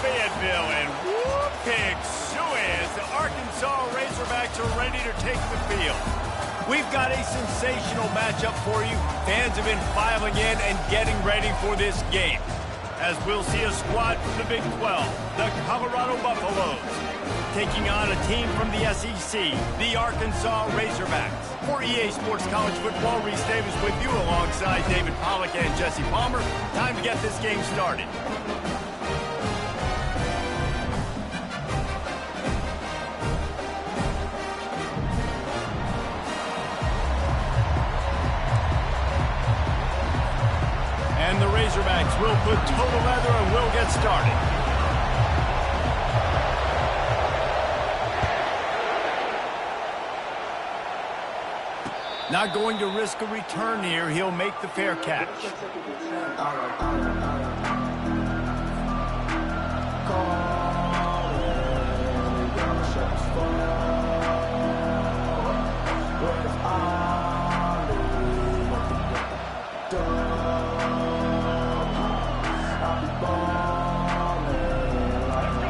Fayetteville, and whoop, pig suez. The Arkansas Razorbacks are ready to take the field. We've got a sensational matchup for you. Fans have been filing in and getting ready for this game, as we'll see a squad from the Big 12, the Colorado Buffaloes, taking on a team from the SEC, the Arkansas Razorbacks. For EA Sports College Football, Reese Davis with you alongside David Pollack and Jesse Palmer. Time to get this game started. And the Razorbacks will put total leather and will get started. Not going to risk a return here. He'll make the fair catch.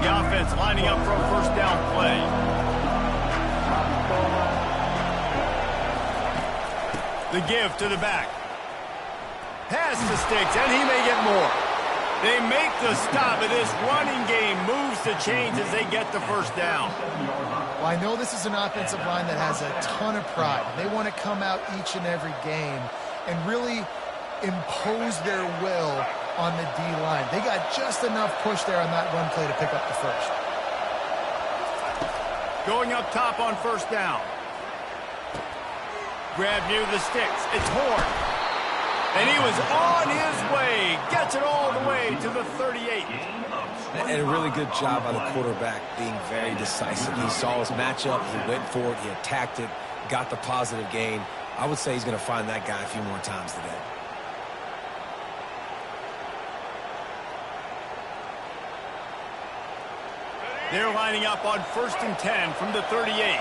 The offense lining up for a first down play. The give to the back. Pass to Sticks, and he may get more. They make the stop, and this running game moves the chains as they get the first down. Well, I know this is an offensive line that has a ton of pride. They want to come out each and every game and really impose their will on the D-line. They got just enough push there on that run play to pick up the first. Going up top on first down. Grab near the sticks. It's Horn. And he was on his way. Gets it all the way to the 38. And a really good job by the quarterback being very decisive. He saw his matchup. He went for it. He attacked it. Got the positive gain. I would say he's going to find that guy a few more times today. They're lining up on 1st and 10 from the 38.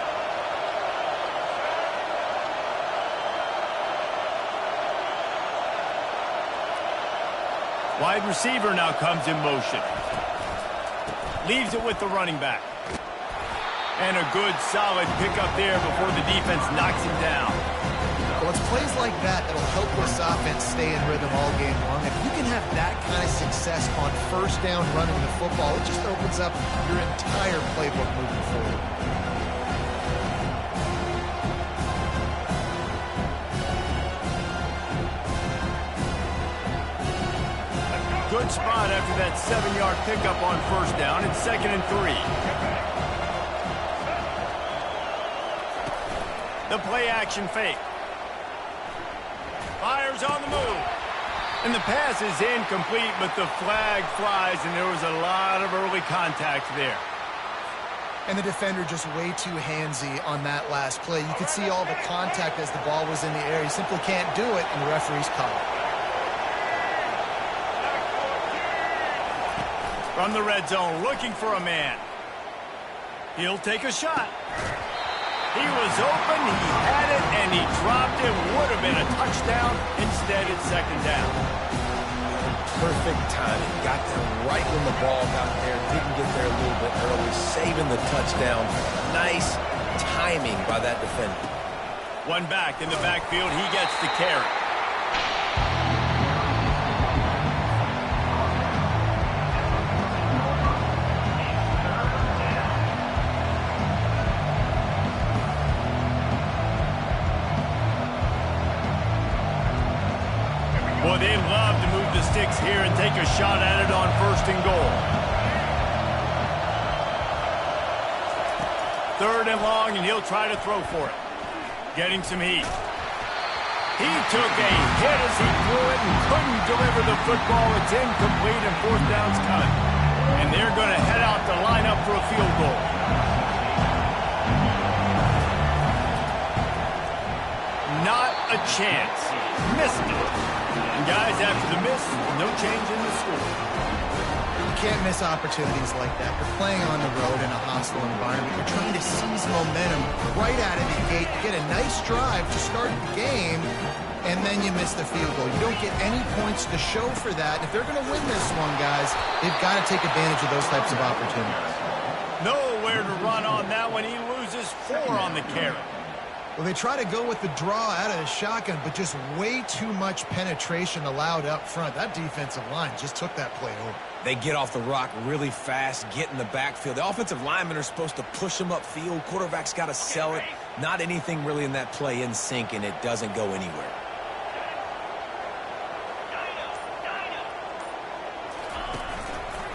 Wide receiver now comes in motion. Leaves it with the running back. And a good, solid pickup there before the defense knocks him down. Well, it's plays like that that'll help this offense stay in rhythm all game long. If you can have that kind of success on first down running the football, it just opens up your entire playbook moving forward. Good spot after that 7-yard pickup on first down. It's 2nd and 3. The play action fake. Fires on the move. And the pass is incomplete, but the flag flies, and there was a lot of early contact there. And the defender just way too handsy on that last play. You could see all the contact as the ball was in the air. He simply can't do it, and the referee's called it. From the red zone, looking for a man. He'll take a shot. He was open, he had it, and he dropped it. Would have been a touchdown. Instead, it's 2nd down. Perfect timing. Got there right when the ball got there. Didn't get there a little bit early. Saving the touchdown. Nice timing by that defender. One back in the backfield. He gets the carry. Boy, they love to move the sticks here and take a shot at it on 1st and goal. 3rd and long, and he'll try to throw for it. Getting some heat. He took a hit as he threw it and couldn't deliver the football. It's incomplete, and 4th down's cut. And they're going to head out to line up for a field goal. Not a chance. Missed it. And guys, after the miss, no change in the score. You can't miss opportunities like that. You're playing on the road in a hostile environment. You're trying to seize momentum right out of the gate. You get a nice drive to start the game, and then you miss the field goal. You don't get any points to show for that. If they're going to win this one, guys, they've got to take advantage of those types of opportunities. Nowhere to run on that one. He loses 4 on the carry. Well, they try to go with the draw out of the shotgun, but just way too much penetration allowed up front. That defensive line just took that play over. They get off the rock really fast, get in the backfield. The offensive linemen are supposed to push them upfield. Quarterback's got to sell it. Not anything really in that play in sync, and it doesn't go anywhere.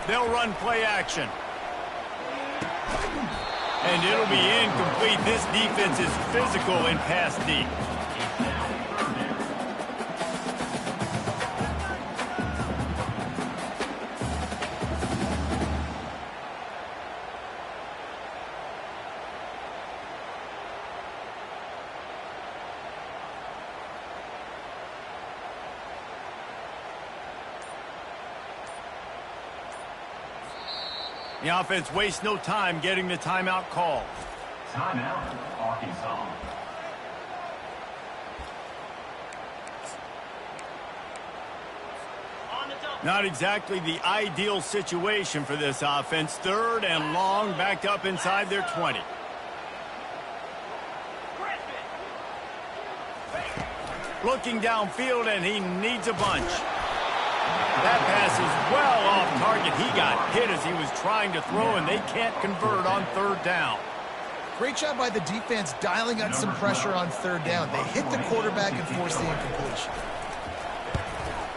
They'll run play action. And it'll be incomplete. This defense is physical in pass deep. The offense wastes no time getting the timeout call. Timeout, Arkansas. Not exactly the ideal situation for this offense. 3rd and long, backed up inside their 20. Looking downfield, and he needs a bunch. That pass is well off target. He got hit as he was trying to throw, and they can't convert on 3rd down. Great job by the defense dialing up some pressure on 3rd down. They hit the quarterback and forced the incompletion.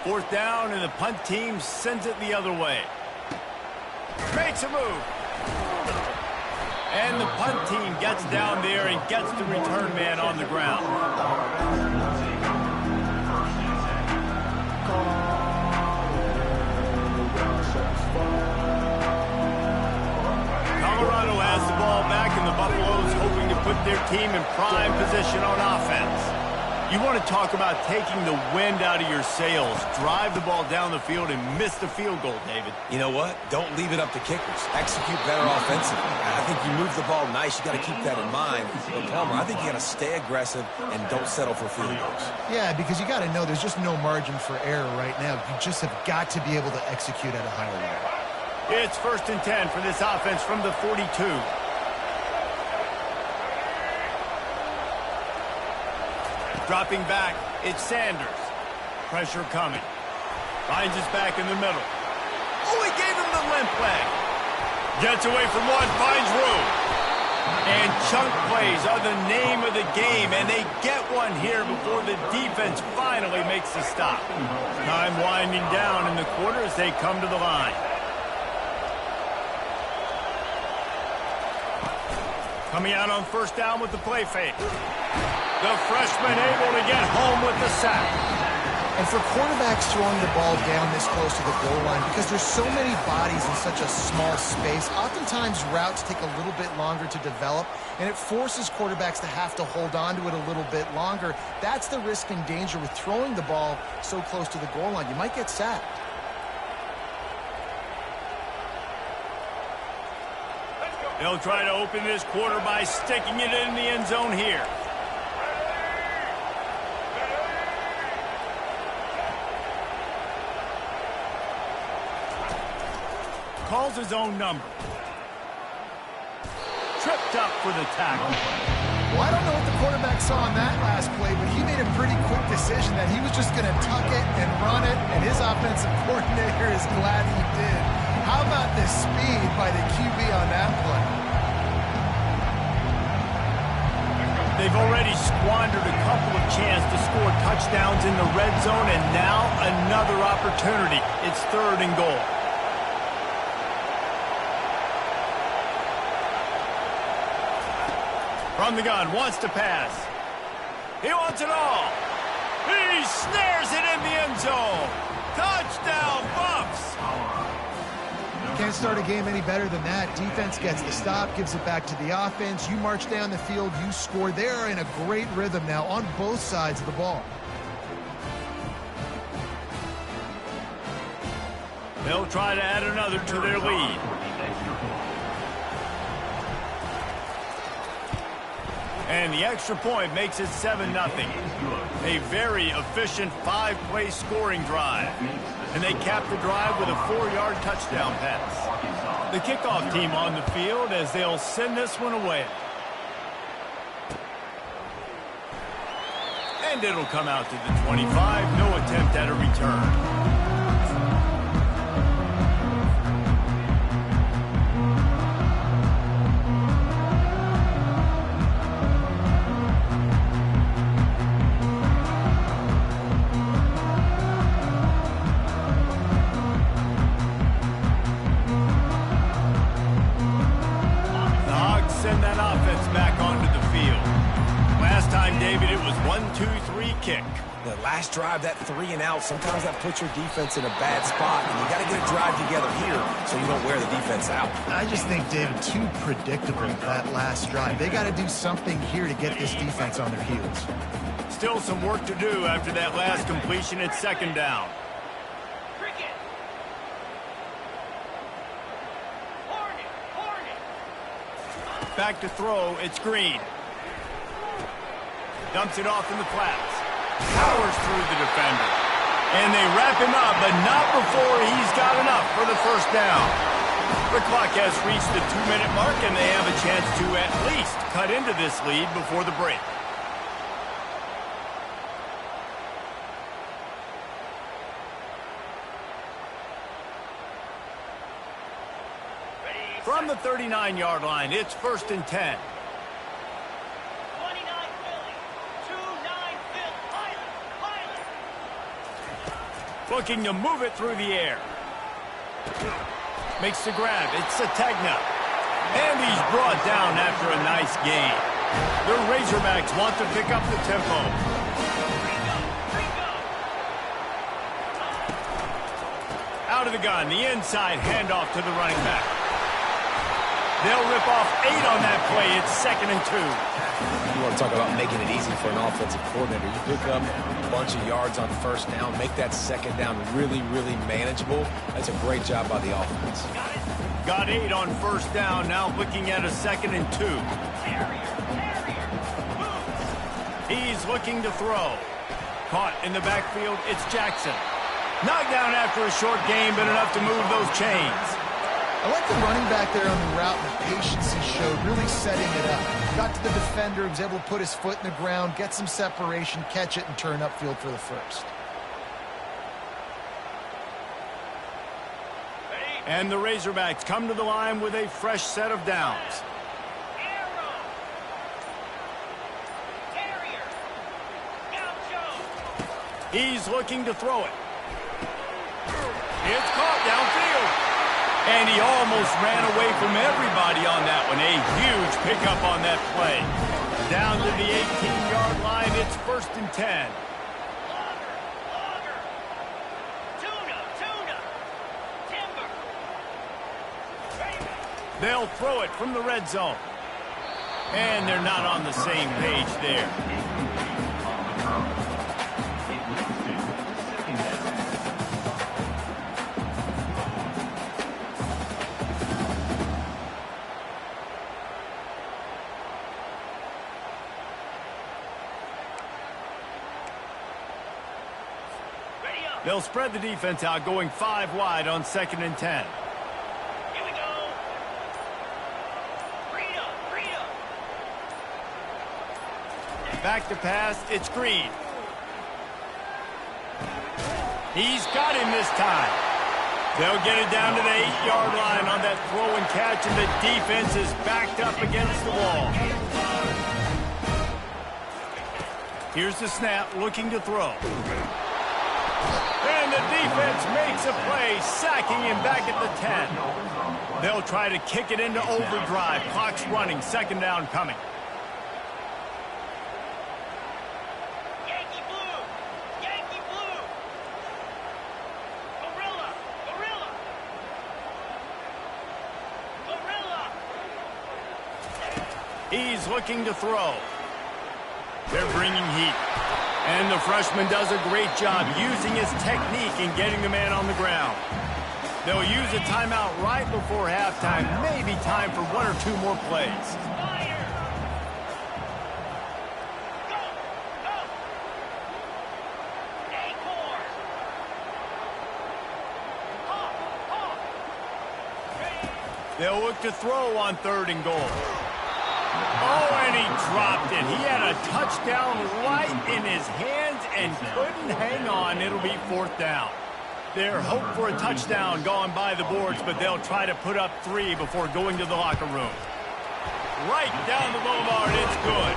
4th down, and the punt team sends it the other way. Makes a move. And the punt team gets down there and gets the return man on the ground. Colorado has the ball back, and the Buffaloes hoping to put their team in prime position on offense. You want to talk about taking the wind out of your sails. Drive the ball down the field and miss the field goal, David. You know what? Don't leave it up to kickers. Execute better offensively. I think you move the ball nice. You got to keep that in mind. But Palmer, I think you got to stay aggressive and don't settle for field goals. Yeah, because you got to know there's just no margin for error right now. You just have got to be able to execute at a higher level. It's 1st and 10 for this offense from the 42. Dropping back, it's Sanders. Pressure coming. Finds his back in the middle. Oh, he gave him the limp leg. Gets away from one, finds room. And chunk plays are the name of the game, and they get one here before the defense finally makes the stop. Time winding down in the quarter as they come to the line. Coming out on 1st down with the play fake. The freshman able to get home with the sack. And for quarterbacks throwing the ball down this close to the goal line, because there's so many bodies in such a small space, oftentimes routes take a little bit longer to develop, and it forces quarterbacks to have to hold on to it a little bit longer. That's the risk and danger with throwing the ball so close to the goal line. You might get sacked. They'll try to open this quarter by sticking it in the end zone here. Calls his own number. Tripped up for the tackle. Well, I don't know what the quarterback saw on that last play, but he made a pretty quick decision that he was just going to tuck it and run it, and his offensive coordinator is glad he did. How about the speed by the QB on that play? They've already squandered a couple of chances to score touchdowns in the red zone, and now another opportunity. It's 3rd and goal. From the gun, wants to pass. He wants it all. He snares it in the end zone. Touchdown, Buffs. Can't start a game any better than that. Defense gets the stop, gives it back to the offense. You march down the field, you score. They're in a great rhythm now on both sides of the ball. They'll try to add another to their lead. And the extra point makes it 7-0. A very efficient 5-play scoring drive. And they cap the drive with a 4-yard touchdown pass. The kickoff team on the field as they'll send this one away. And it'll come out to the 25. No attempt at a return. Kick. The last drive, that 3 and out, sometimes that puts your defense in a bad spot, and you got to get a drive together here so you don't wear the defense out. I just think, David, too predictable, that last drive. They got to do something here to get this defense on their heels. Still some work to do after that last completion at 2nd down. Back to throw, it's Green. Dumps it off in the flats. Powers through the defender. And they wrap him up, but not before he's got enough for the 1st down. The clock has reached the 2-minute mark, and they have a chance to at least cut into this lead before the break. From the 39-yard line, it's 1st and 10. Looking to move it through the air. Makes the grab. It's Sategna. And he's brought down after a nice gain. The Razorbacks want to pick up the tempo. Out of the gun. The inside handoff to the running back. They'll rip off 8 on that play. It's 2nd and 2. You want to talk about making it easy for an offensive coordinator. You pick up a bunch of yards on 1st down, make that 2nd down really, really manageable. That's a great job by the offense. Got 8 on 1st down, now looking at a 2nd and 2. He's looking to throw. Caught in the backfield, it's Jackson. Knocked down after a short gain, but enough to move those chains. I like the running back there on the route and the patience he showed, really setting it up. Got to the defender, was able to put his foot in the ground, get some separation, catch it, and turn upfield for the 1st. And the Razorbacks come to the line with a fresh set of downs. He's looking to throw it. It's caught downfield. And he almost ran away from everybody on that one. A huge pickup on that play. Down to the 18-yard line, it's 1st and 10. They'll throw it from the red zone. And they're not on the same page there. They'll spread the defense out, going 5 wide on 2nd and 10. Here we go. Freedom. Back to pass, it's Green. He's got him this time. They'll get it down to the 8-yard line on that throw and catch, and the defense is backed up against the wall. Here's the snap, looking to throw. And the defense makes a play, sacking him back at the 10. They'll try to kick it into overdrive. Clock's running, 2nd down coming. Yankee blue. Gorilla. He's looking to throw. They're bringing heat. And the freshman does a great job using his technique and getting the man on the ground. They'll use a timeout right before halftime. Maybe time for 1 or 2 more plays. They'll look to throw on 3rd and goal. Oh, and he dropped it. He had a touchdown right in his hands and couldn't hang on. It'll be 4th down. Their hope for a touchdown gone by the boards, but they'll try to put up 3 before going to the locker room. Right down the boulevard, it's good.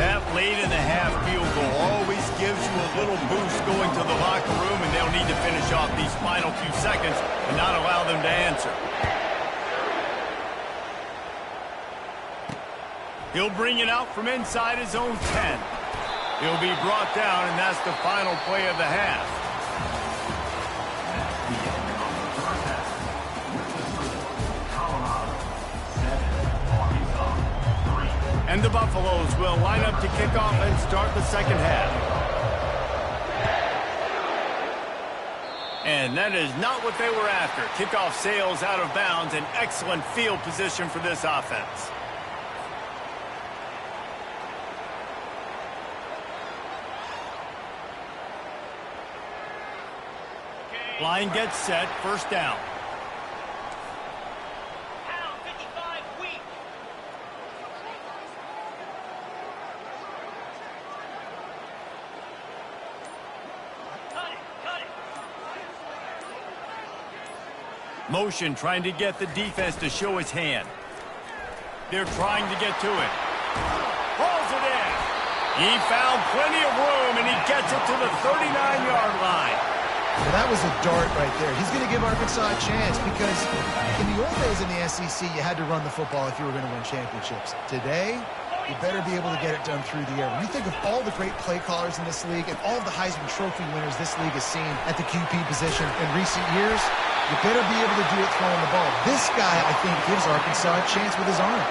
That late in the half field goal always gives you a little boost going to the locker room, and they'll need to finish off these final few seconds and not allow them to answer. He'll bring it out from inside his own 10. He'll be brought down, and that's the final play of the half. And the Buffaloes will line up to kick off and start the second half. And that is not what they were after. Kickoff sails out of bounds, an excellent field position for this offense. Line gets set, 1st down. Pound 55 weak. Cut it. Motion trying to get the defense to show his hand. They're trying to get to it. Hauls it in. He found plenty of room, and he gets it to the 39-yard line. Well, that was a dart right there. He's going to give Arkansas a chance because in the old days in the SEC, you had to run the football if you were going to win championships. Today, you better be able to get it done through the air. When you think of all the great play callers in this league and all of the Heisman Trophy winners this league has seen at the QP position in recent years, you better be able to do it throwing the ball. This guy, I think, gives Arkansas a chance with his arm.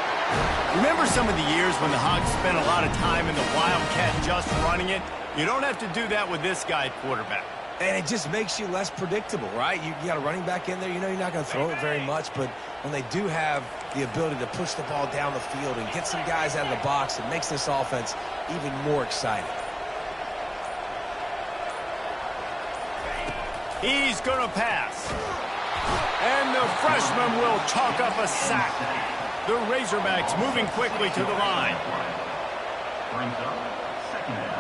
Remember some of the years when the Hogs spent a lot of time in the Wildcat just running it? You don't have to do that with this guy at quarterback. And it just makes you less predictable, right? You got a running back in there. You know you're not going to throw it very much, but when they do have the ability to push the ball down the field and get some guys out of the box, it makes this offense even more exciting. He's going to pass. And the freshman will chalk up a sack. The Razorbacks moving quickly to the line. Brings up 2nd down.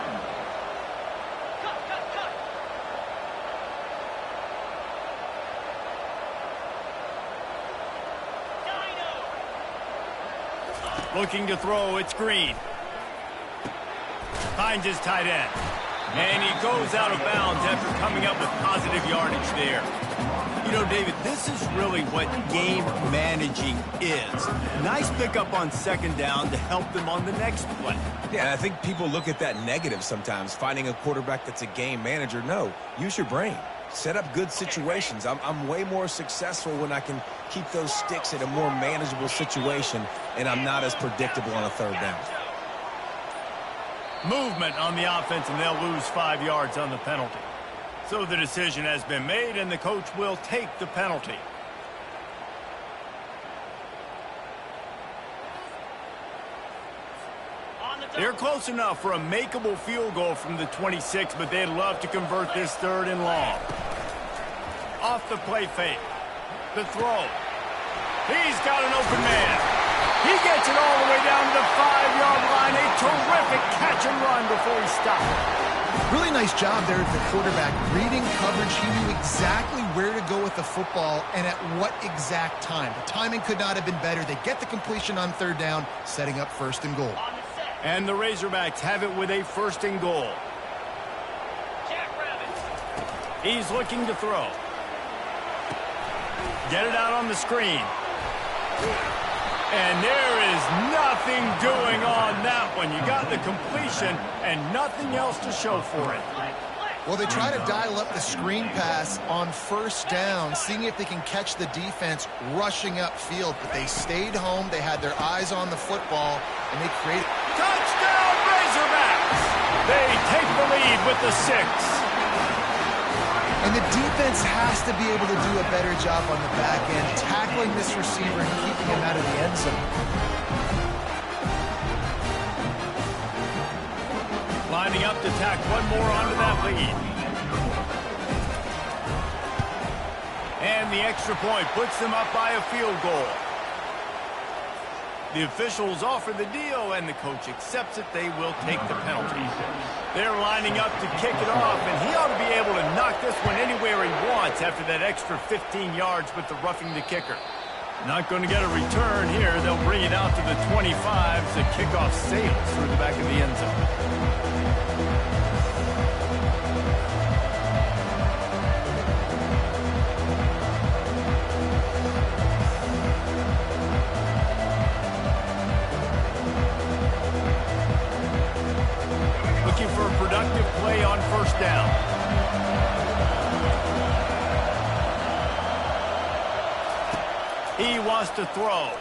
Looking to throw, it's Green. Finds his tight end. And he goes out of bounds after coming up with positive yardage there. You know, David, this is really what game managing is. Nice pickup on 2nd down to help them on the next play. Yeah, and I think people look at that negative sometimes, finding a quarterback that's a game manager. No, use your brain. Set up good situations. I'm way more successful when I can keep those sticks in a more manageable situation, and I'm not as predictable on a 3rd down. Movement on the offense, and they'll lose 5 yards on the penalty. So the decision has been made, and the coach will take the penalty. They're close enough for a makeable field goal from the 26, but they'd love to convert this 3rd and long. Off the play fake. The throw. He's got an open man. He gets it all the way down to the 5-yard line. A terrific catch and run before he stopped. Really nice job there at the quarterback. Reading coverage, he knew exactly where to go with the football and at what exact time. The timing could not have been better. They get the completion on 3rd down, setting up 1st and goal. And the Razorbacks have it with a 1st and goal. He's looking to throw. Get it out on the screen. And there is nothing doing on that one. You got the completion and nothing else to show for it. Well, they try to dial up the screen pass on 1st down, seeing if they can catch the defense rushing upfield. But they stayed home. They had their eyes on the football, and they created... Touchdown, Razorbacks! They take the lead with the 6. And the defense has to be able to do a better job on the back end, tackling this receiver and keeping him out of the end zone. lining up to tack one more onto that lead. And the extra point puts them up by a field goal. The officials offer the deal, and the coach accepts it. They will take the penalty. They're lining up to kick it off, and he ought to be able to knock this one anywhere he wants after that extra 15 yards with the roughing the kicker. Not going to get a return here. They'll bring it out to the 25 as the kickoff sails through the back of the end zone. For a productive play on first down. He wants to throw.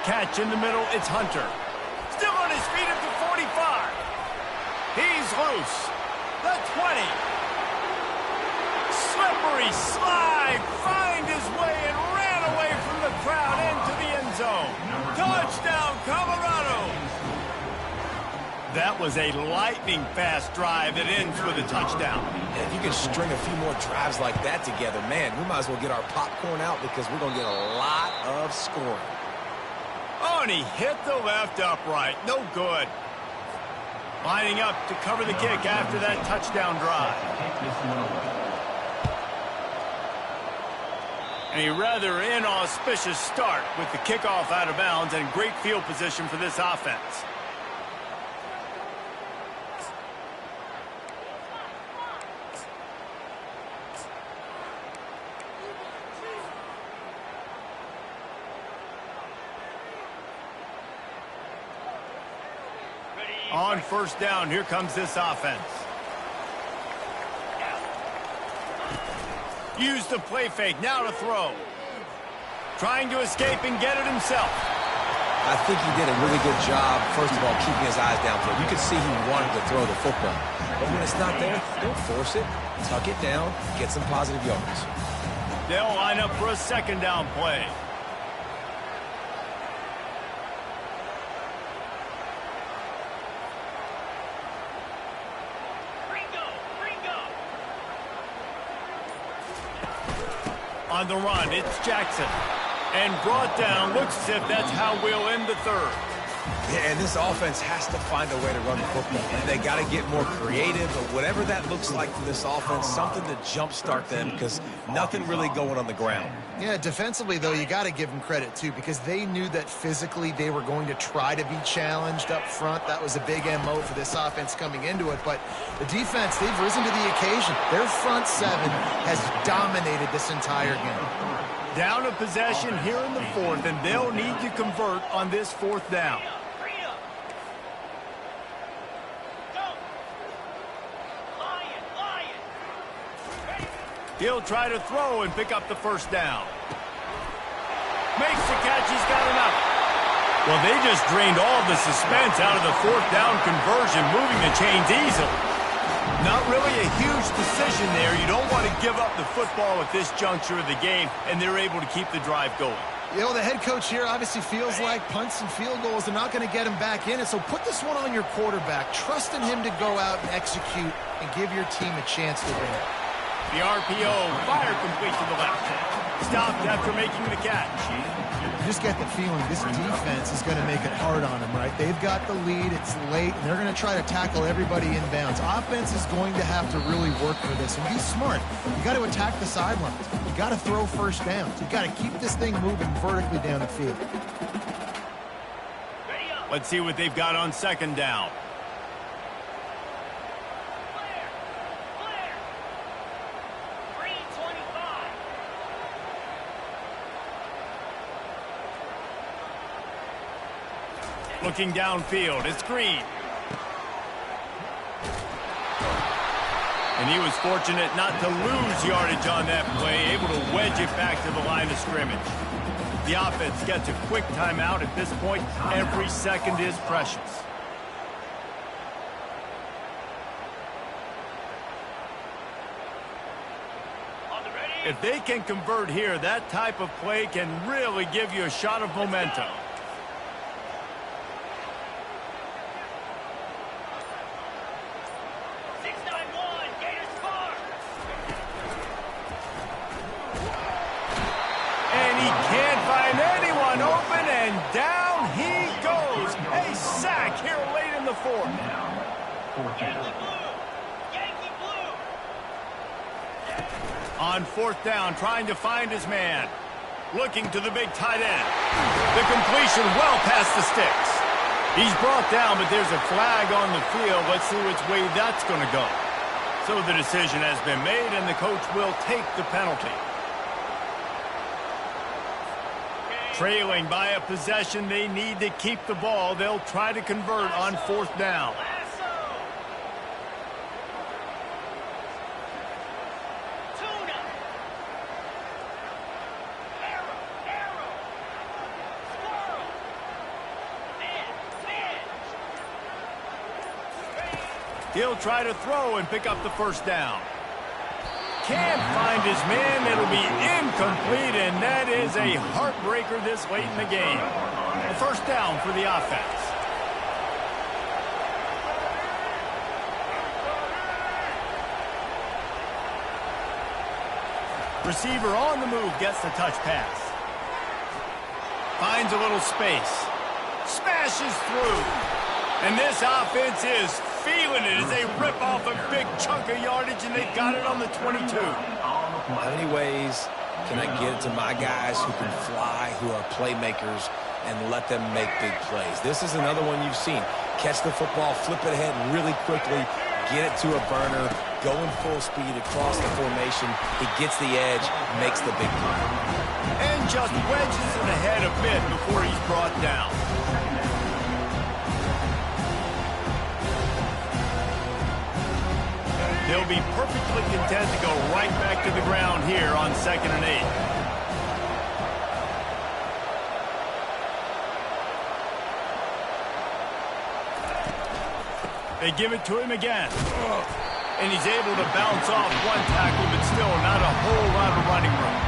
Catch in the middle, it's Hunter. Still on his feet at the 45. He's loose. The 20. Slippery slide. Find his way and ran away from the crowd into the end zone. Touchdown, Colorado. That was a lightning-fast drive that ends with a touchdown. And if you can string a few more drives like that together, man, we might as well get our popcorn out because we're going to get a lot of scoring. Oh, and he hit the left upright. No good. Lining up to cover the kick after that touchdown drive. A rather inauspicious start with the kickoff out of bounds and great field position for this offense. On first down, here comes this offense. Use the play fake, now to throw. Trying to escape and get it himself. I think he did a really good job, first of all, keeping his eyes downfield. You could see he wanted to throw the football. But when it's not there, don't force it. Tuck it down, get some positive yards. They'll line up for a second down play. On the run, it's Jackson. And brought down, looks as if that's how we'll end the third. Yeah, and this offense has to find a way to run the football. They got to get more creative, but whatever that looks like for this offense, something to jumpstart them because nothing really going on the ground. Yeah, defensively, though, you got to give them credit, too, because they knew that physically they were going to try to be challenged up front. That was a big MO for this offense coming into it. But the defense, they've risen to the occasion. Their front seven has dominated this entire game. Down a possession here in the fourth, and they'll need to convert on this fourth down. He'll try to throw and pick up the first down. Makes the catch, he's got enough. Well, they just drained all the suspense out of the fourth down conversion, moving the chains easily. Not really a huge decision there. You don't want to give up the football at this juncture of the game, and they're able to keep the drive going. You know, the head coach here obviously feels like punts and field goals are not going to get him back in it, so put this one on your quarterback. Trust in him to go out and execute and give your team a chance to win. The RPO, fire complete to the left. Stopped after making the catch. You just get the feeling this defense is going to make it hard on them, right? They've got the lead, it's late, and they're going to try to tackle everybody inbounds. Offense is going to have to really work for this and be smart. You got to attack the sidelines. You got to throw first downs. You got to keep this thing moving vertically down the field. Let's see what they've got on second down. Looking downfield, it's Green. And he was fortunate not to lose yardage on that play, able to wedge it back to the line of scrimmage. The offense gets a quick timeout at this point. Every second is precious. If they can convert here, that type of play can really give you a shot of momentum. And down he goes. A sack here late in the fourth. Yankee blue! Yankee blue! On fourth down, trying to find his man. Looking to the big tight end. The completion well past the sticks. He's brought down, but there's a flag on the field. Let's see which way that's going to go. So the decision has been made, and the coach will take the penalty. Trailing by a possession, they need to keep the ball. They'll try to convert on fourth down. He'll try to throw and pick up the first down. Can't find his man. It'll be incomplete, and that is a heartbreaker this late in the game. A first down for the offense. Receiver on the move gets the touch pass. Finds a little space. Smashes through. And this offense is feeling it as they rip off a big chunk of yardage, and they've got it on the 22. How many ways can I get it to my guys who can fly, who are playmakers, and let them make big plays? This is another one you've seen. Catch the football, flip it ahead really quickly, get it to a burner, going full speed across the formation. He gets the edge, makes the big play. And just wedges it ahead a bit before he's brought down. They'll be perfectly content to go right back to the ground here on 2nd and 8. They give it to him again. And he's able to bounce off one tackle, but still not a whole lot of running room.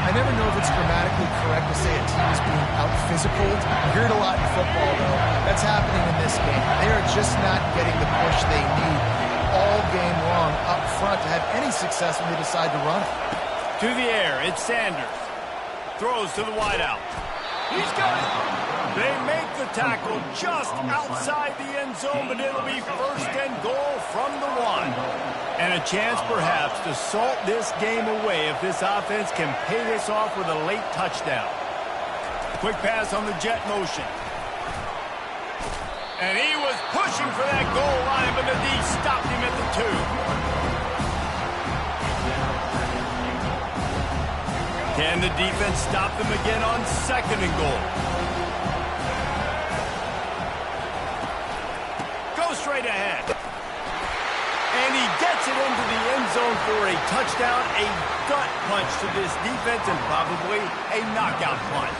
I never know if it's grammatically correct to say a team is being out-physicaled. You hear it a lot in football, though. That's happening in this game. They are just not getting the push they need all game long up front to have any success when they decide to run it. To the air, it's Sanders. Throws to the wideout. He's got it. They make the tackle just outside the end zone, but it'll be 1st and goal from the 1. And a chance perhaps to salt this game away if this offense can pay this off with a late touchdown. Quick pass on the jet motion. And he was pushing for that goal line, but the D stopped him at the 2. Can the defense stop them again on 2nd and goal? Go straight ahead. And he gets it into the end zone for a touchdown, a gut punch to this defense, and probably a knockout punch.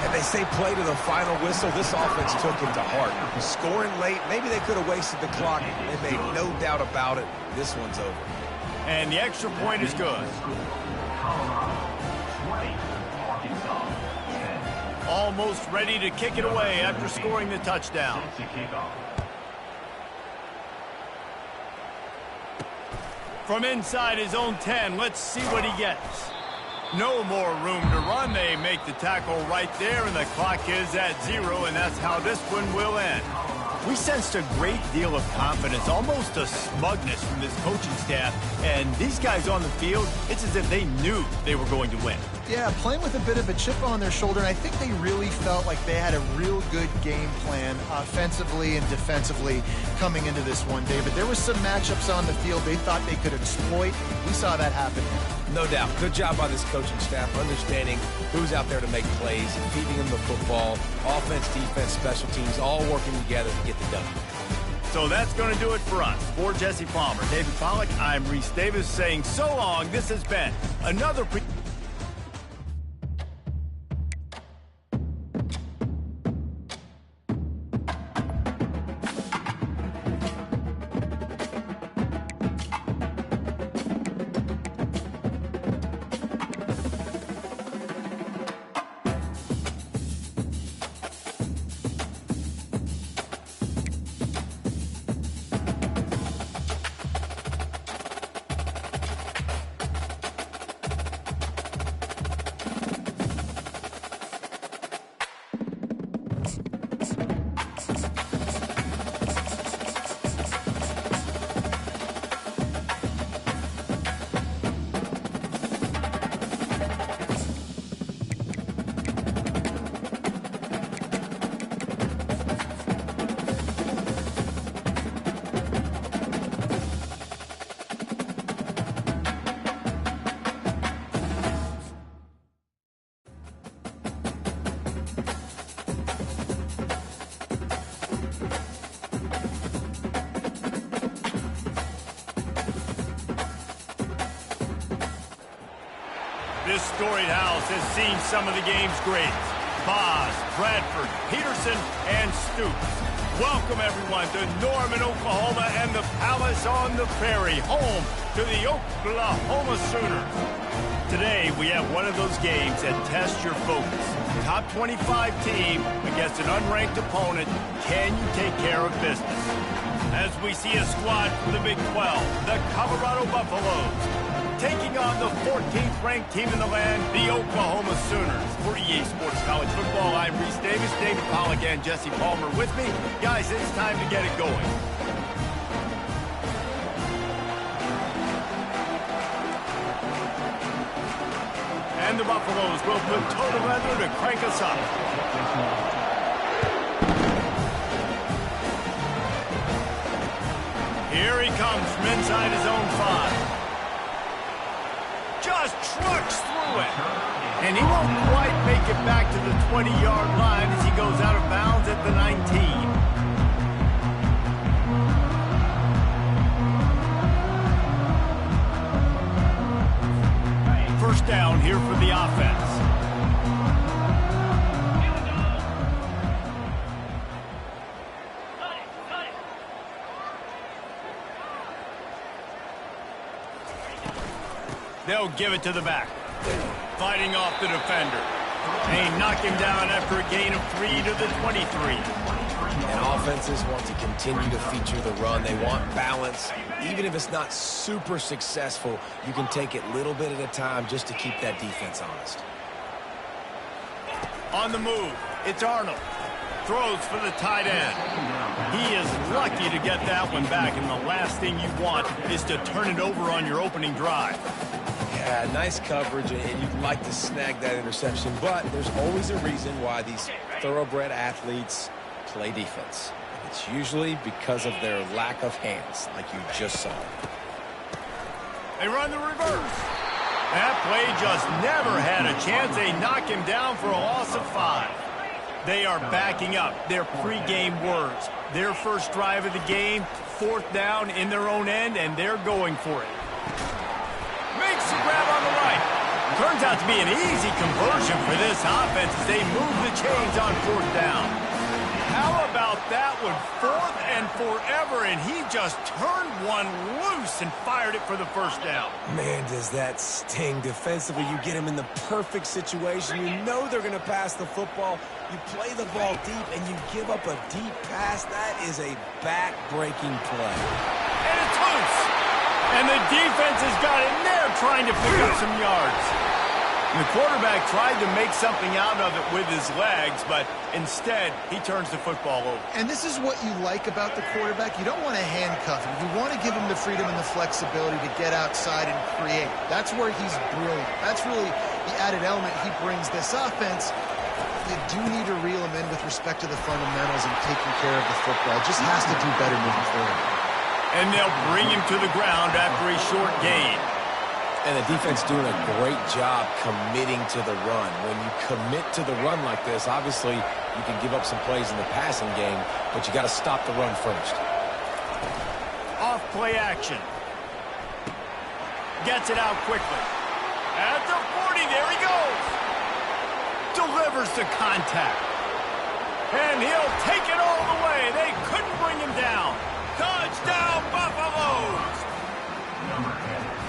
And they say play to the final whistle. This offense took him to heart. Scoring late, maybe they could have wasted the clock. They made no doubt about it. This one's over. And the extra point is good. Almost ready to kick it away after scoring the touchdown. From inside his own 10, let's see what he gets. No more room to run. They make the tackle right there, and the clock is at 0, and that's how this one will end. We sensed a great deal of confidence, almost a smugness from this coaching staff, and these guys on the field, it's as if they knew they were going to win. Yeah, playing with a bit of a chip on their shoulder, and I think they really felt like they had a real good game plan offensively and defensively coming into this one, David. There were some matchups on the field they thought they could exploit. We saw that happen. No doubt. Good job by this coaching staff, understanding who's out there to make plays, feeding them the football, offense, defense, special teams, all working together to get the done. So that's going to do it for us. For Jesse Palmer, David Pollack, I'm Reese Davis saying so long. This has been another This storied house has seen some of the game's greats. Boz, Bradford, Peterson, and Stoops. Welcome, everyone, to Norman, Oklahoma, and the Palace on the Prairie, home to the Oklahoma Sooners. Today, we have one of those games that tests your focus. Top 25 team against an unranked opponent. Can you take care of business? As we see a squad from the Big 12, the Colorado Buffaloes, taking on the 14th ranked team in the land, the Oklahoma Sooners. For EA Sports College Football, I'm Reese Davis, David Pollack, and Jesse Palmer with me. Guys, it's time to get it going. And the Buffaloes will put total leather to crank us up. Here he comes from inside his own 5. Just trucks through it. And he won't quite make it back to the 20-yard line as he goes out of bounds at the 19. First down here for the offense. They'll give it to the back. Fighting off the defender. They knock him down after a gain of 3 to the 23. And offenses want to continue to feature the run. They want balance. Even if it's not super successful, you can take it little bit at a time just to keep that defense honest. On the move, it's Arnold. Throws for the tight end. He is lucky to get that one back, and the last thing you want is to turn it over on your opening drive. Yeah, nice coverage, and you'd like to snag that interception, but there's always a reason why these thoroughbred athletes play defense. It's usually because of their lack of hands, like you just saw. They run the reverse. That play just never had a chance. They knock him down for a loss of 5. They are backing up their pregame words. Their first drive of the game, 4th down in their own end, and they're going for it. Makes the grab on the right. Turns out to be an easy conversion for this offense as they move the chains on 4th down. How about that one? 4th and forever, and he just turned one loose and fired it for the first down. Man, does that sting defensively. You get him in the perfect situation. You know they're going to pass the football. You play the ball deep, and you give up a deep pass. That is a back-breaking play. And it's loose. And the defense has got in there trying to pick up some yards. The quarterback tried to make something out of it with his legs, but instead, he turns the football over. And this is what you like about the quarterback. You don't want to handcuff him. You want to give him the freedom and the flexibility to get outside and create. That's where he's brilliant. That's really the added element he brings this offense. You do need to reel him in with respect to the fundamentals and taking care of the football. Just has to do better moving forward. And they'll bring him to the ground after a short gain. And the defense doing a great job committing to the run. When you commit to the run like this, obviously you can give up some plays in the passing game, but you got to stop the run first. Off play action. Gets it out quickly. At the 40, there he goes. Delivers the contact. And he'll take it all the way. They couldn't bring him down. Touchdown, Buffaloes!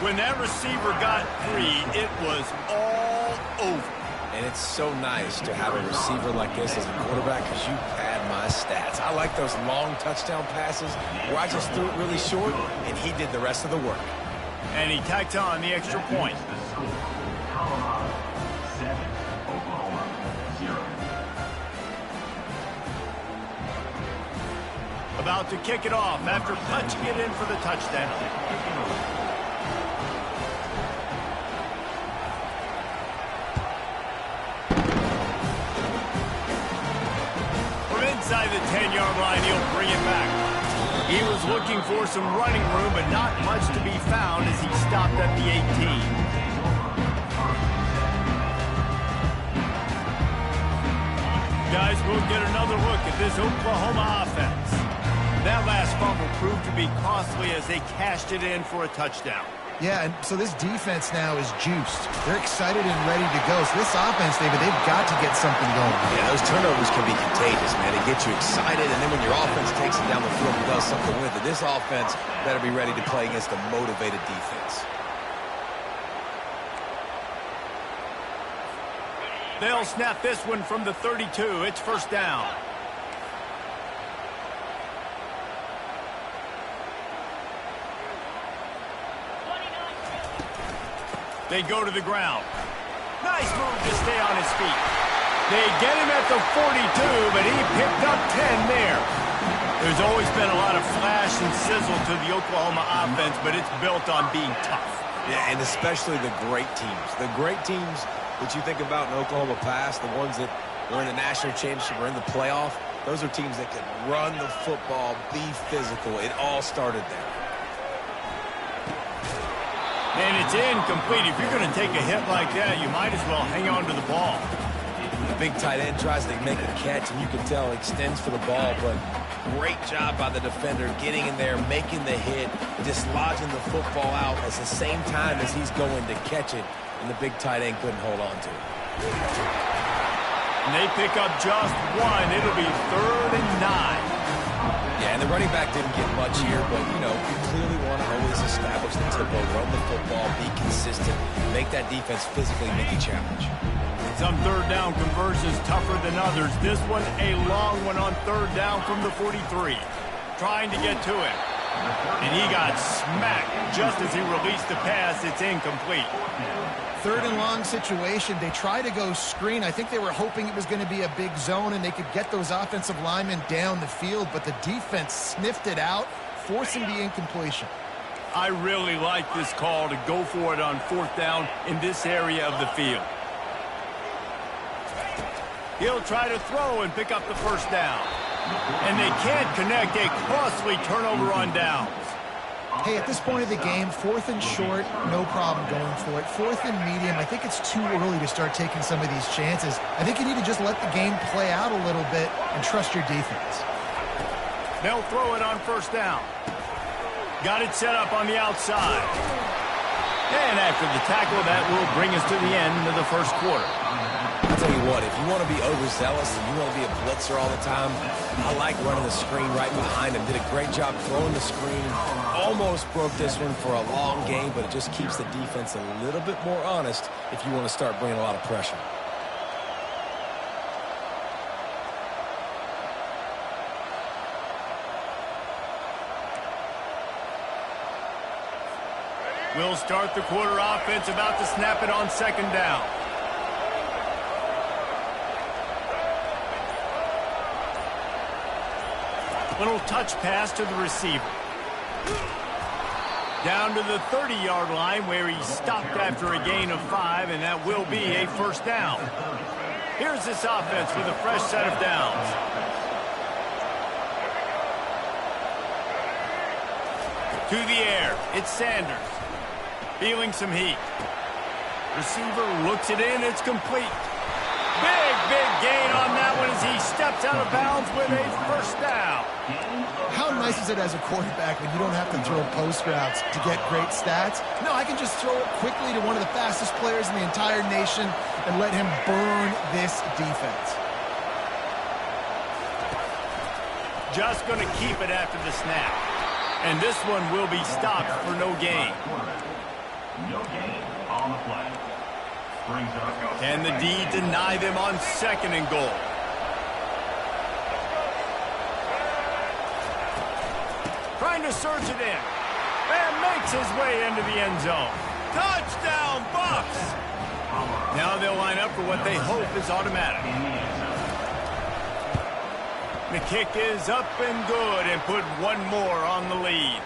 When that receiver got 3, it was all over. And it's so nice to have a receiver like this as a quarterback because you pad my stats. I like those long touchdown passes where I just threw it really short and he did the rest of the work. And he tacked on the extra point. Colorado 7, Oklahoma 0. About to kick it off after punching it in for the touchdown. Inside the 10-yard line, he'll bring it back. He was looking for some running room, but not much to be found as he stopped at the 18. Guys, we'll get another look at this Oklahoma offense. That last fumble proved to be costly as they cashed it in for a touchdown. Yeah, and so this defense now is juiced. They're excited and ready to go. So this offense, David, they've got to get something going. Yeah, those turnovers can be contagious, man. It gets you excited, and then when your offense takes it down the field and does something with it, this offense better be ready to play against a motivated defense. They'll snap this one from the 32. It's first down. They go to the ground. Nice move to stay on his feet. They get him at the 42, but he picked up 10 there. There's always been a lot of flash and sizzle to the Oklahoma offense, but it's built on being tough. Yeah, and especially the great teams. The great teams that you think about in Oklahoma past, the ones that were in the national championship or in the playoff, those are teams that can run the football, be physical. It all started there. And it's incomplete. If you're going to take a hit like that, you might as well hang on to the ball. The big tight end tries to make a catch, and you can tell extends for the ball, but great job by the defender getting in there, making the hit, dislodging the football out at the same time as he's going to catch it, and the big tight end couldn't hold on to it. And they pick up just one. It'll be 3rd and 9. Yeah, and the running back didn't get much here, but, you know, you clearly want to always establish the tempo, run the football, be consistent, make that defense physically make a challenge. Some third down conversions tougher than others. This one, a long one on 3rd down from the 43. Trying to get to it. And he got smacked just as he released the pass. It's incomplete. 3rd and long situation. They try to go screen. I think they were hoping it was going to be a big zone and they could get those offensive linemen down the field, but the defense sniffed it out, forcing the incompletion. I really like this call to go for it on 4th down in this area of the field. He'll try to throw and pick up the 1st down. And they can't connect. A costly turnover on downs. Hey, at this point of the game, 4th and short, no problem going for it. 4th and medium, I think it's too early to start taking some of these chances. I think you need to just let the game play out a little bit and trust your defense. They'll throw it on 1st down. Got it set up on the outside. And after the tackle, that will bring us to the end of the 1st quarter. I'll tell you what, if you want to be overzealous and you want to be a blitzer all the time, I like running the screen right behind him. Did a great job throwing the screen. Almost broke this one for a long game, but it just keeps the defense a little bit more honest if you want to start bringing a lot of pressure. We'll start the quarter offense, about to snap it on 2nd down. Little touch pass to the receiver. Down to the 30-yard line where he stopped after a gain of 5, and that will be a 1st down. Here's this offense with a fresh set of downs. To the air, it's Sanders. Feeling some heat. Receiver looks it in, it's complete. Big gain on that one as he steps out of bounds with a 1st down. How nice is it as a quarterback when you don't have to throw post routes to get great stats? No, I can just throw it quickly to one of the fastest players in the entire nation and let him burn this defense. Just going to keep it after the snap. And this one will be stopped for no gain. No gain on the play. Brings up. Can the D deny them on 2nd and goal? Trying to surge it in. And makes his way into the end zone. Touchdown, Bucks! Now they'll line up for what they hope is automatic. The kick is up and good and put one more on the lead.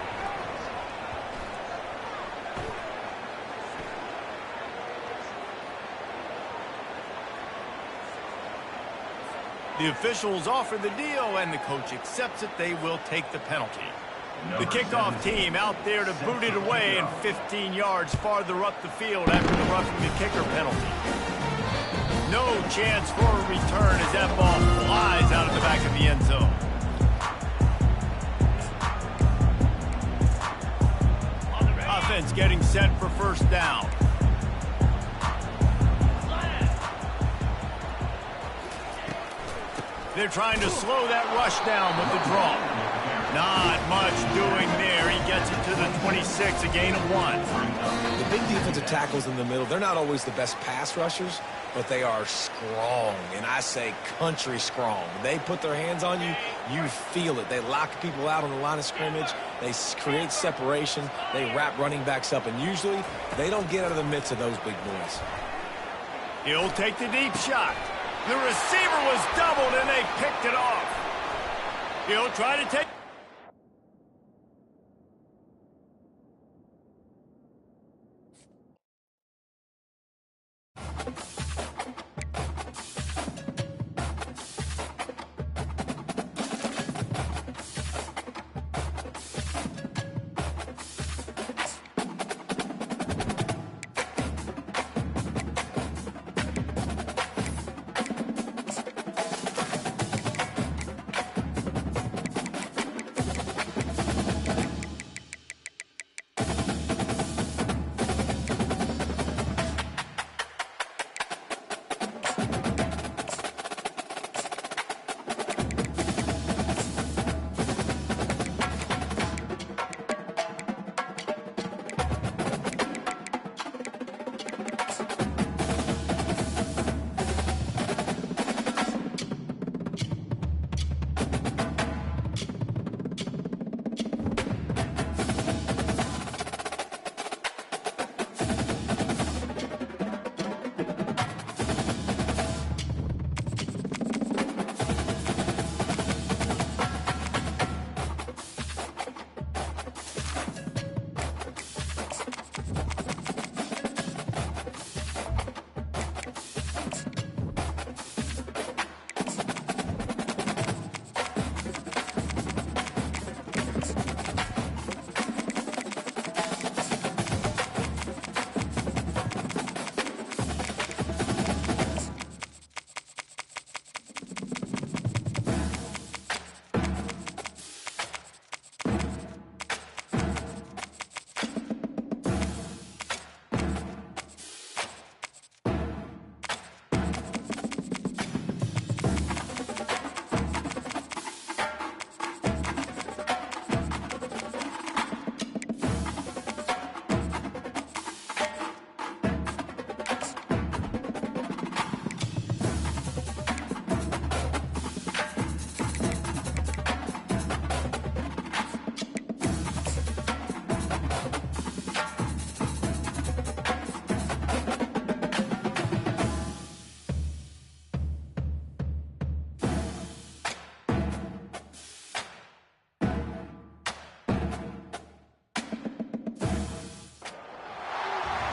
The officials offer the deal, and the coach accepts it. They will take the penalty. The kickoff team out there to boot it away and 15 yards farther up the field after the roughing the kicker penalty. No chance for a return as that ball flies out of the back of the end zone. defense getting set for first down. They're trying to slow that rush down with the draw. Not much doing there. He gets it to the 26, a gain of 1. The big defensive tackles in the middle, they're not always the best pass rushers, but they are strong, and I say country strong. They put their hands on you, you feel it. They lock people out on the line of scrimmage. They create separation. They wrap running backs up, and usually they don't get out of the midst of those big boys. He'll take the deep shot. The receiver was doubled, and they picked it off. He'll try to take...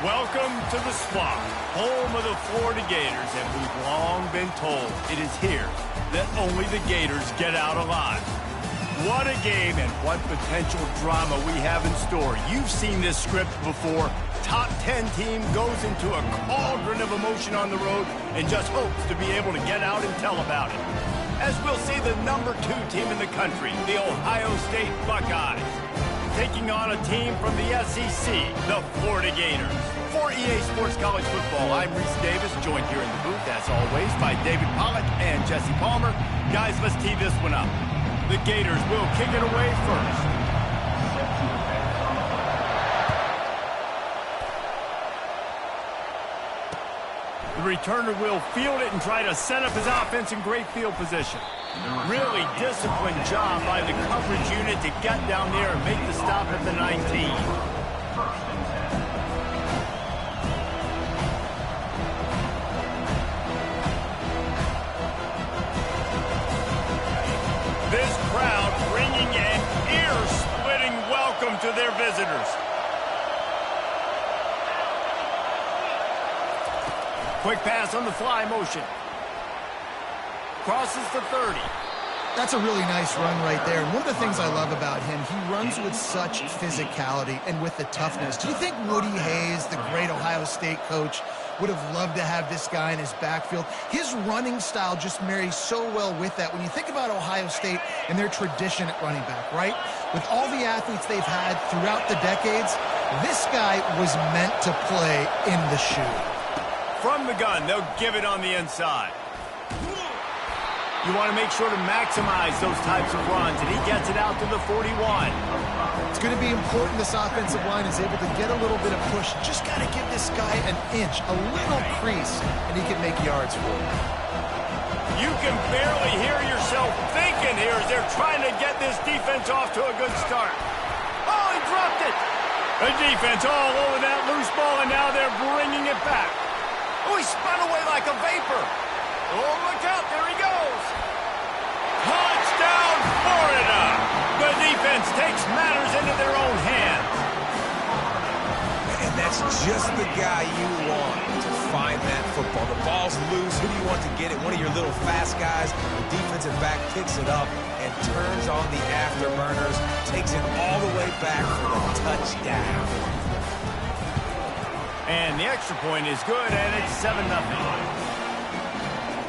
Welcome to the Swamp, home of the Florida Gators, and we've long been told it is here that only the Gators get out alive. What a game and what potential drama we have in store. You've seen this script before. Top 10 team goes into a cauldron of emotion on the road and just hopes to be able to get out and tell about it. As we'll see the number 2 team in the country, the Ohio State Buckeyes, taking on a team from the SEC, the Florida Gators. For EA Sports College Football, I'm Reese Davis, joined here in the booth, as always, by David Pollack and Jesse Palmer. Guys, let's tee this one up. The Gators will kick it away first. The returner will field it and try to set up his offense in great field position. Really disciplined job by the coverage unit to get down there and make the stop at the 19. This crowd bringing an ear-splitting welcome to their visitors. Quick pass on the fly motion. Crosses the 30. That's a really nice run right there. And one of the things I love about him, he runs with such physicality and with the toughness. Do you think Woody Hayes, the great Ohio State coach, would have loved to have this guy in his backfield? His running style just marries so well with that. When you think about Ohio State and their tradition at running back, right? With all the athletes they've had throughout the decades, This guy was meant to play in the shoe. From the gun, they'll give it on the inside. You want to make sure to maximize those types of runs, and he gets it out to the 41. It's going to be important this offensive line is able to get a little bit of push. Just got to give this guy an inch, a little crease, and he can make yards for it. You can barely hear yourself thinking here as they're trying to get this defense off to a good start. Oh, he dropped it. The defense all over that loose ball, and now they're bringing it back. Oh, he spun away like a vapor. Oh, look out. There he goes. Touchdown, Florida. The defense takes matters into their own hands. And that's just the guy you want to find that football. The ball's loose. Who do you want to get it? One of your little fast guys. The defensive back picks it up and turns on the afterburners, takes it all the way back for the touchdown. And the extra point is good, and it's 7-0.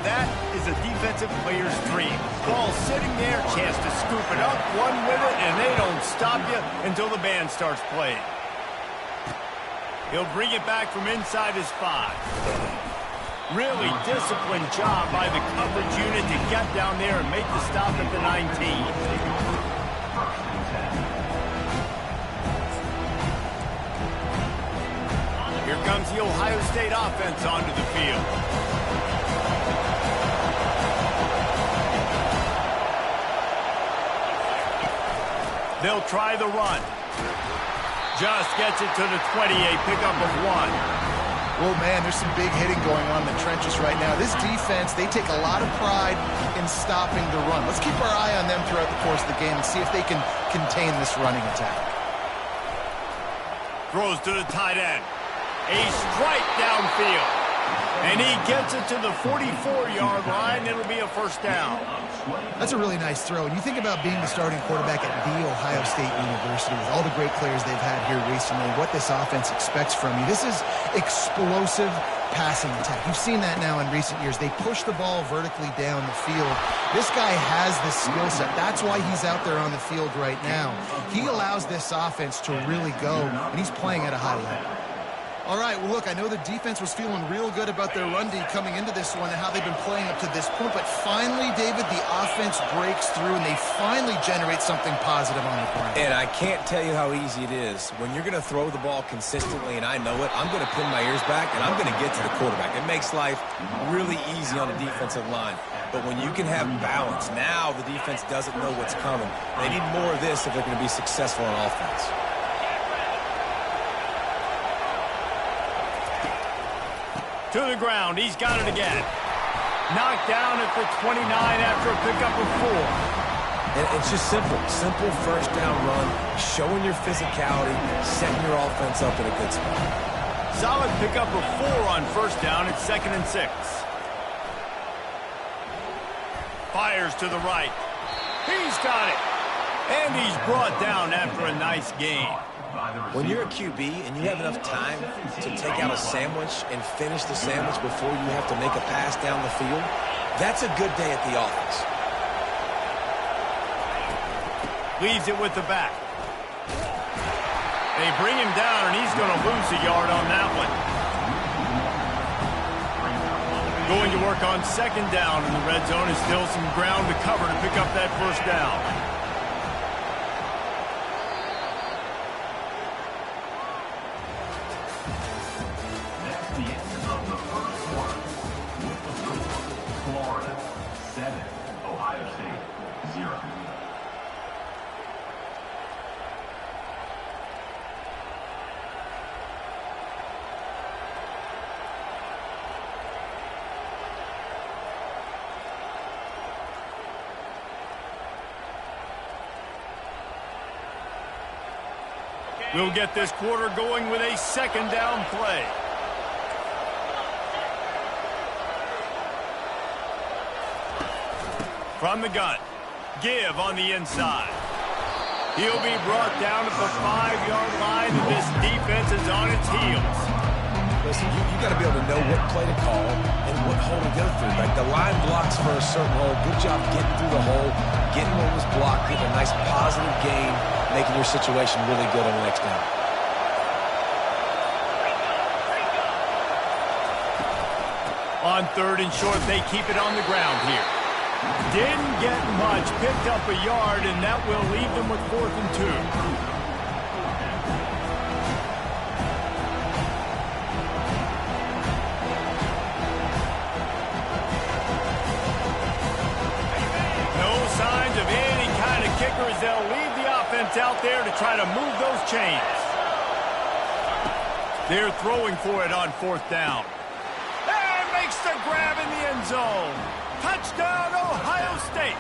That is a defensive player's dream. Ball sitting there, chance to scoop it up, one with it, and they don't stop you until the band starts playing. He'll bring it back from inside his 5. Really disciplined job by the coverage unit to get down there and make the stop at the 19. Here comes the Ohio State offense onto the field. They'll try the run. Just gets it to the 28, pickup of 1. Well, man, there's some big hitting going on in the trenches right now. This defense, they take a lot of pride in stopping the run. Let's keep our eye on them throughout the course of the game and see if they can contain this running attack. Throws to the tight end. A strike downfield. And he gets it to the 44-yard line. It'll be a first down. That's a really nice throw. And you think about being the starting quarterback at The Ohio State University with all the great players they've had here recently, what this offense expects from you. This is explosive passing attack. You've seen that now in recent years. They push the ball vertically down the field. This guy has the skill set. That's why he's out there on the field right now. He allows this offense to really go, and he's playing at a high level. All right, well, look, I know the defense was feeling real good about their run D coming into this one and how they've been playing up to this point, but finally, David, the offense breaks through and they finally generate something positive on the ground. And I can't tell you how easy it is. When you're going to throw the ball consistently, and I know it, I'm going to pin my ears back and I'm going to get to the quarterback. It makes life really easy on the defensive line. But when you can have balance, now the defense doesn't know what's coming. They need more of this if they're going to be successful on offense. To the ground. He's got it again. Knocked down at the 29 after a pickup of 4. And it's just simple. Simple first down run, showing your physicality, setting your offense up in a good spot. Solid pickup of 4 on first down. It's 2nd and 6. Fires to the right. He's got it. And he's brought down after a nice gain. When you're a QB and you have enough time to take out a sandwich and finish the sandwich before you have to make a pass down the field, that's a good day at the office. Leaves it with the back. They bring him down, and he's going to lose a yard on that one. Going to work on 2nd down in the red zone is still some ground to cover to pick up that first down. Florida 7, Ohio State 0. We'll get this quarter going with a 2nd down play. From the gun, give on the inside. He'll be brought down at the 5-yard line, and this defense is on its heels. Listen, you got to be able to know what play to call and what hole to go through. Like the line blocks for a certain hole. Good job getting through the hole, getting what was blocked, getting a nice positive gain, making your situation really good on the next down. On 3rd and short, they keep it on the ground here. Didn't get much, picked up a yard, and that will leave them with 4th and 2. No signs of any kind of kicker as they'll leave the offense out there to try to move those chains. They're throwing for it on 4th down. And makes the grab in the end zone. Touchdown, Ohio State.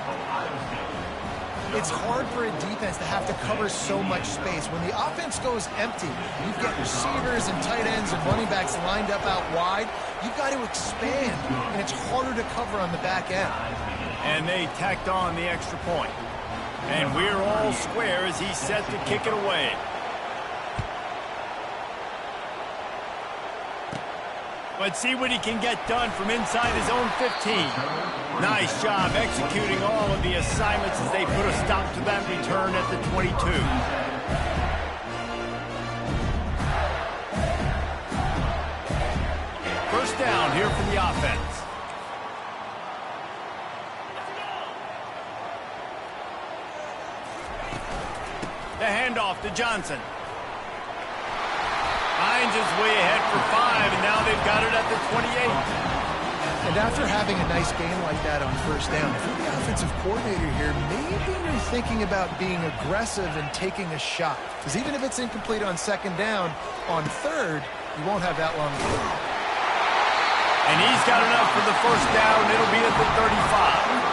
It's hard for a defense to have to cover so much space. When the offense goes empty, you've got receivers and tight ends and running backs lined up out wide. You've got to expand, and it's harder to cover on the back end. And they tacked on the extra point. And we're all square as he's set to kick it away. Let's see what he can get done from inside his own 15. Nice job executing all of the assignments as they put a stop to that return at the 22. First down here for the offense. The handoff to Johnson. Finds his way ahead for 5, and now they've got it at the 28. And after having a nice game like that on first down, if you're the offensive coordinator here, maybe you're thinking about being aggressive and taking a shot. Because even if it's incomplete on 2nd down, on 3rd, you won't have that long to go. And he's got enough for the first down. It'll be at the 35.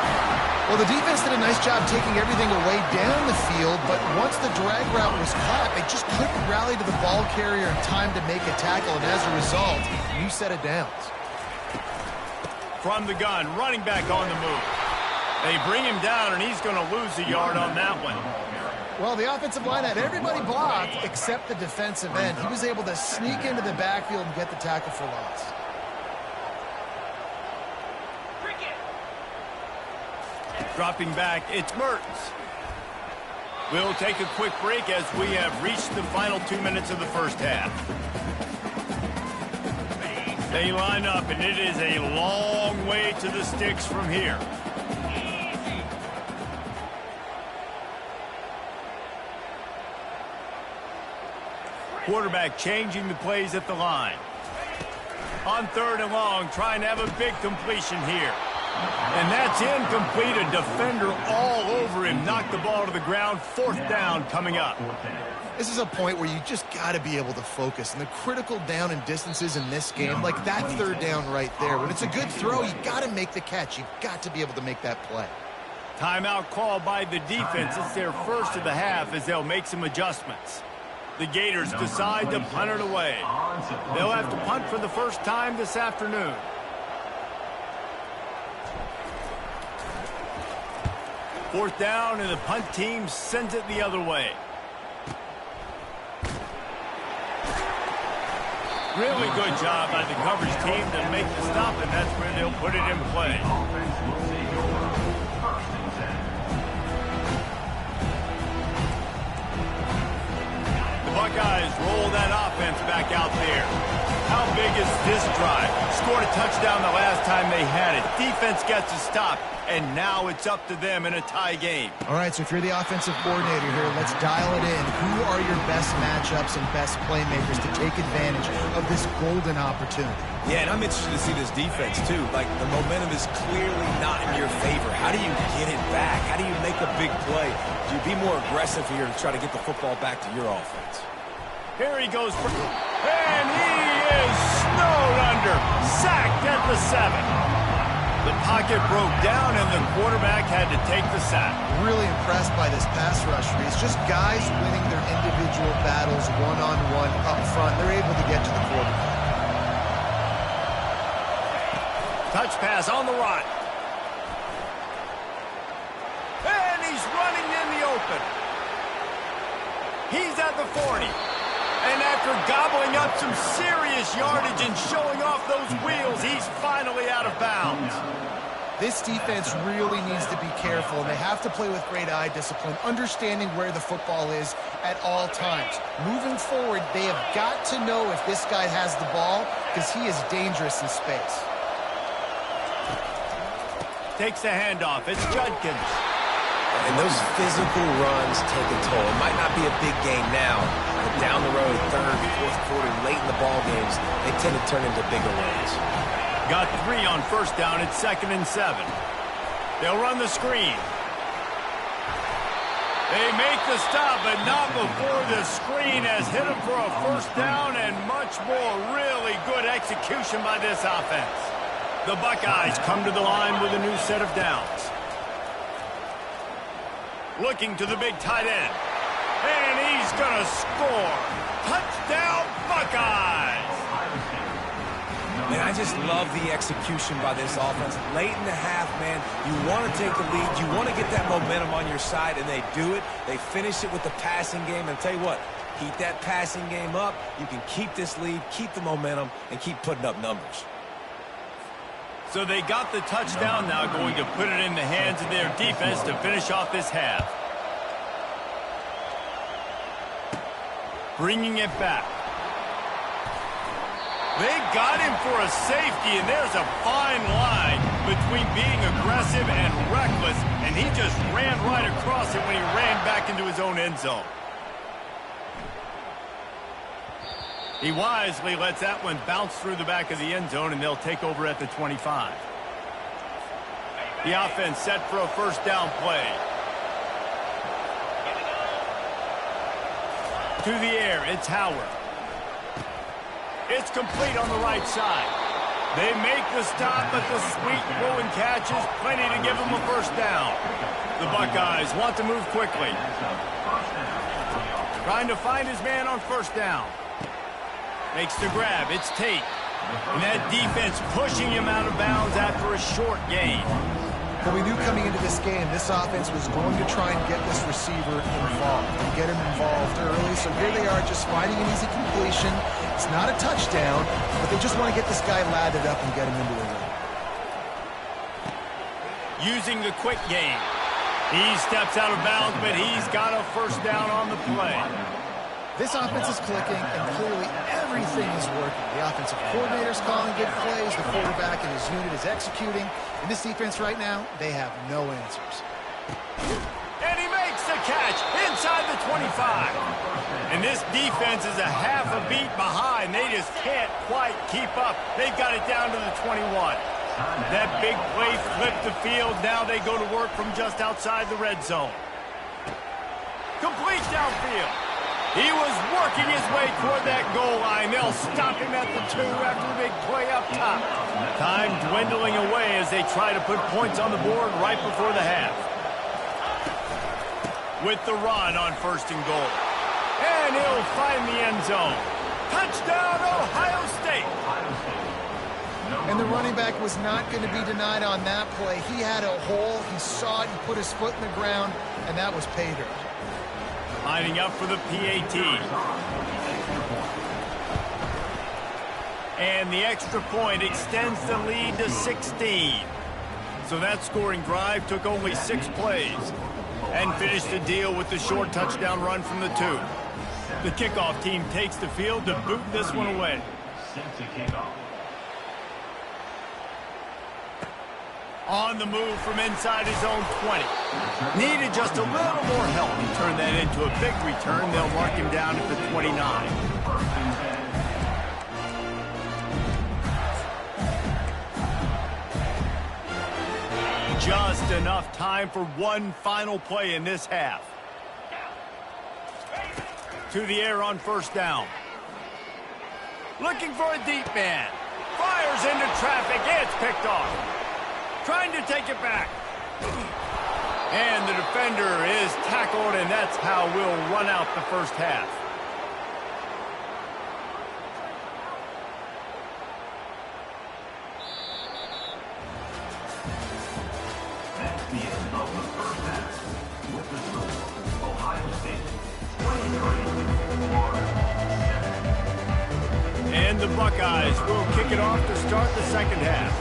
Well, the defense did a nice job taking everything away down the field, but once the drag route was caught, they just couldn't rally to the ball carrier in time to make a tackle, and as a result, new set of downs. From the gun, running back on the move. They bring him down, and he's going to lose a yard on that one. Well, the offensive line had everybody blocked except the defensive end. He was able to sneak into the backfield and get the tackle for loss. Dropping back, it's Mertz. We'll take a quick break as we have reached the final 2 minutes of the first half. They line up, and it is a long way to the sticks from here. Quarterback changing the plays at the line. On 3rd and long, trying to have a big completion here. And that's incomplete. A defender all over him. Knocked the ball to the ground. 4th down coming up. This is a point where you just got to be able to focus. And the critical down and distances in this game, like that 3rd down right there. When it's a good throw, you got to make the catch. You've got to be able to make that play. Timeout called by the defense. It's their first of the half as they'll make some adjustments. The Gators decide to punt it away. They'll have to punt for the first time this afternoon. Fourth down, and the punt team sends it the other way. Really good job by the coverage team to make the stop, and that's where they'll put it in play. The Buckeyes roll that offense back out there. How big is this drive? Scored a touchdown the last time they had it. Defense gets a stop, and now it's up to them in a tie game. All right, so if you're the offensive coordinator here, let's dial it in. Who are your best matchups and best playmakers to take advantage of this golden opportunity? Yeah, and I'm interested to see this defense, too. Like, the momentum is clearly not in your favor. How do you get it back? How do you make a big play? Do you be more aggressive here to try to get the football back to your offense? Here he goes, and he is snowed under, sacked at the 7. The pocket broke down, and the quarterback had to take the sack. Really impressed by this pass rush, Reese. Just guys winning their individual battles one-on-one up front. They're able to get to the quarterback. Touch pass on the run. And he's running in the open. He's at the 40. And after gobbling up some serious yardage and showing off those wheels, he's finally out of bounds. This defense really needs to be careful, and they have to play with great eye discipline, understanding where the football is at all times. Moving forward, they have got to know if this guy has the ball, because he is dangerous in space. takes the handoff. It's Judkins. And those physical runs take a toll. It might not be a big game now, but down the road, third, fourth quarter, late in the ball games, they tend to turn into bigger runs. Got 3 on first down. It's 2nd and 7. They'll run the screen. They make the stop, but not before the screen has hit them for a first down and much more really good execution by this offense. The Buckeyes come to the line with a new set of downs. Looking to the big tight end. And he's going to score. Touchdown, Buckeyes! Man, I just love the execution by this offense. Late in the half, man, you want to take the lead. You want to get that momentum on your side, and they do it. They finish it with the passing game. And I'll tell you what, keep that passing game up. You can keep this lead, keep the momentum, and keep putting up numbers. So they got the touchdown now, going to put it in the hands of their defense to finish off this half. Bringing it back. They got him for a safety, and there's a fine line between being aggressive and reckless, and he just ran right across it when he ran back into his own end zone. He wisely lets that one bounce through the back of the end zone, and they'll take over at the 25. The offense set for a first down play. To the air, it's Howard. It's complete on the right side. They make the stop, but the sweet throw and catch is plenty to give them a first down. The Buckeyes want to move quickly. Trying to find his man on first down. Makes the grab. It's Tate. And that defense pushing him out of bounds after a short gain. But we knew coming into this game, this offense was going to try and get this receiver involved and get him involved early. So here they are just finding an easy completion. It's not a touchdown, but they just want to get this guy lathered up and get him into a run. Using the quick game. He steps out of bounds, but he's got a first down on the play. This offense is clicking, and clearly everything is working. The offensive coordinator's calling good plays. The quarterback and his unit is executing. In this defense right now, they have no answers. And he makes the catch inside the 25. And this defense is a half a beat behind. They just can't quite keep up. They've got it down to the 21. That big play flipped the field. Now they go to work from just outside the red zone. Complete downfield. He was working his way toward that goal line. They'll stop him at the 2 after the big play up top. Time dwindling away as they try to put points on the board right before the half. With the run on first and goal. And he'll find the end zone. Touchdown, Ohio State. And the running back was not going to be denied on that play. He had a hole. He saw it. He put his foot in the ground, and that was pay dirt. Lining up for the PAT. And the extra point extends the lead to 16. So that scoring drive took only 6 plays and finished the deal with the short touchdown run from the 2. The kickoff team takes the field to boot this one away. On the move from inside his own 20. Needed just a little more help to turn that into a big return. They'll mark him down at the 29. Just enough time for one final play in this half. To the air on first down. Looking for a deep man. Fires into traffic. It's picked off. Trying to take it back. And the defender is tackled, and that's how we'll run out the first half. That's the end of the first half. With the score, Ohio State 23, And the Buckeyes will kick it off to start the second half.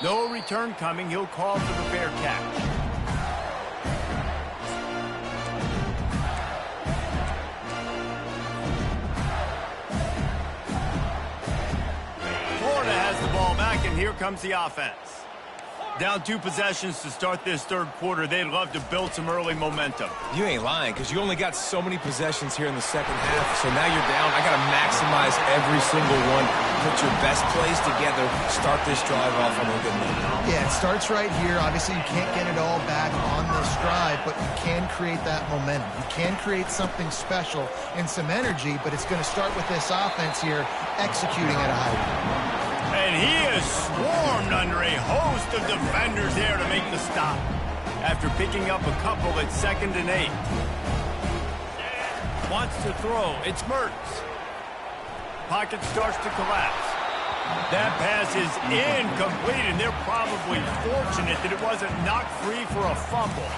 No return coming. He'll call for the fair catch. back, and here comes the offense. Down 2 possessions to start this third quarter. They'd love to build some early momentum. You ain't lying, because you only got so many possessions here in the second half. So now you're down. I got to maximize every single one. Put your best plays together. Start this drive off on a good note. Yeah, it starts right here. Obviously, you can't get it all back on this drive, but you can create that momentum. You can create something special and some energy, but it's going to start with this offense here executing at a high level. And he is swarmed under a host of defenders there to make the stop. After picking up a couple at 2nd and 8. Wants to throw. It's Mertz. Pocket starts to collapse. That pass is incomplete, and they're probably fortunate that it wasn't knocked free for a fumble.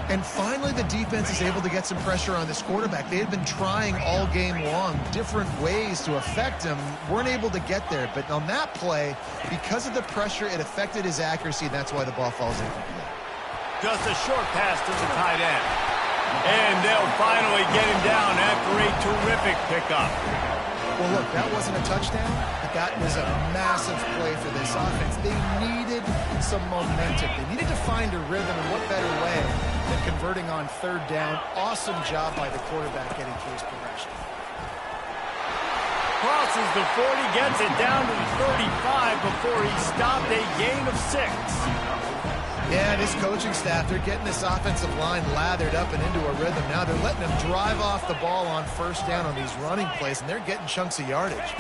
And finally, the defense is able to get some pressure on this quarterback. They had been trying all game long different ways to affect him, weren't able to get there. But on that play, because of the pressure, it affected his accuracy, and that's why the ball falls incomplete. Just a short pass to the tight end. And they'll finally get him down after a terrific pickup. Well, look, that wasn't a touchdown, but that was a massive play for this offense. They needed some momentum. They needed to find a rhythm, and what better way than converting on 3rd down. Awesome job by the quarterback getting to his progression. Crosses the 40, gets it down to the 35 before he stopped a gain of 6. Yeah, this coaching staff, they're getting this offensive line lathered up and into a rhythm now. They're letting them drive off the ball on 1st down on these running plays, and they're getting chunks of yardage.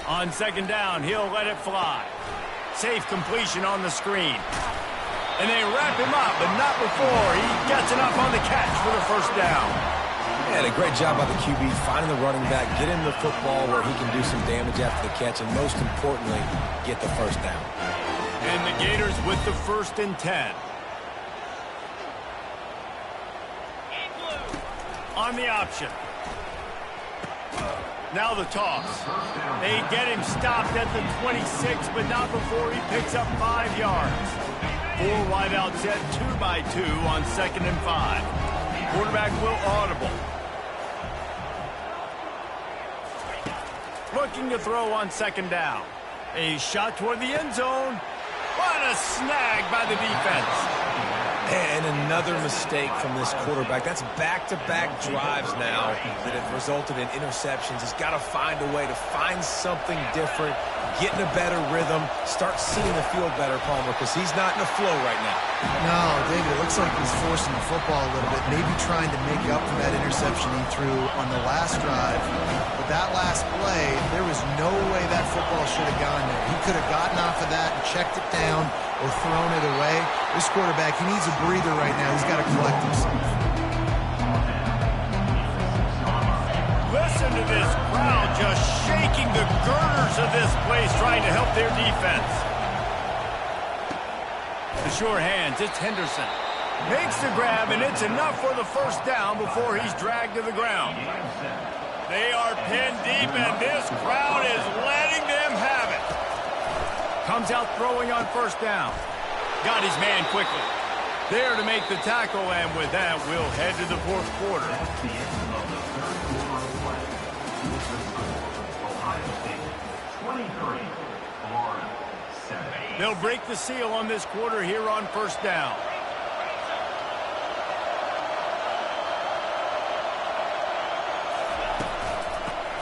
On 2nd down, he'll let it fly. Safe completion on the screen. And they wrap him up, but not before he gets enough on the catch for the 1st down. Yeah, a great job by the QB, finding the running back, get him the football where he can do some damage after the catch, and most importantly, get the 1st down. And the Gators with the 1st and 10. On the option. Now the toss. They get him stopped at the 26, but not before he picks up 5 yards. 4 wideout set, 2 by 2 on 2nd and 5. Quarterback will audible. Looking to throw on 2nd down. A shot toward the end zone. What a snag by the defense. And another mistake from this quarterback. That's back-to-back drives now that have resulted in interceptions. He's got to find a way to find something different, get in a better rhythm, start seeing the field better, Palmer, because he's not in a flow right now. No, David, it looks like he's forcing the football a little bit, maybe trying to make up for that interception he threw on the last drive. But that last play, there was no way that football should have gone there. He could have gotten off of that and checked it down or thrown it away. This quarterback, he needs a breather right now. He's got to collect himself. Listen to this crowd just shaking the girders of this place, trying to help their defense. The sure hands, it's Henderson. Makes the grab, and it's enough for the 1st down before he's dragged to the ground. They are pinned deep, and this crowd is letting them have it. Comes out throwing on 1st down. Got his man quickly. There to make the tackle, and with that, we'll head to the 4th quarter. That's the end of the 3rd quarter of play. This is Ohio State 23, Florida 7. They'll break the seal on this quarter here on 1st down.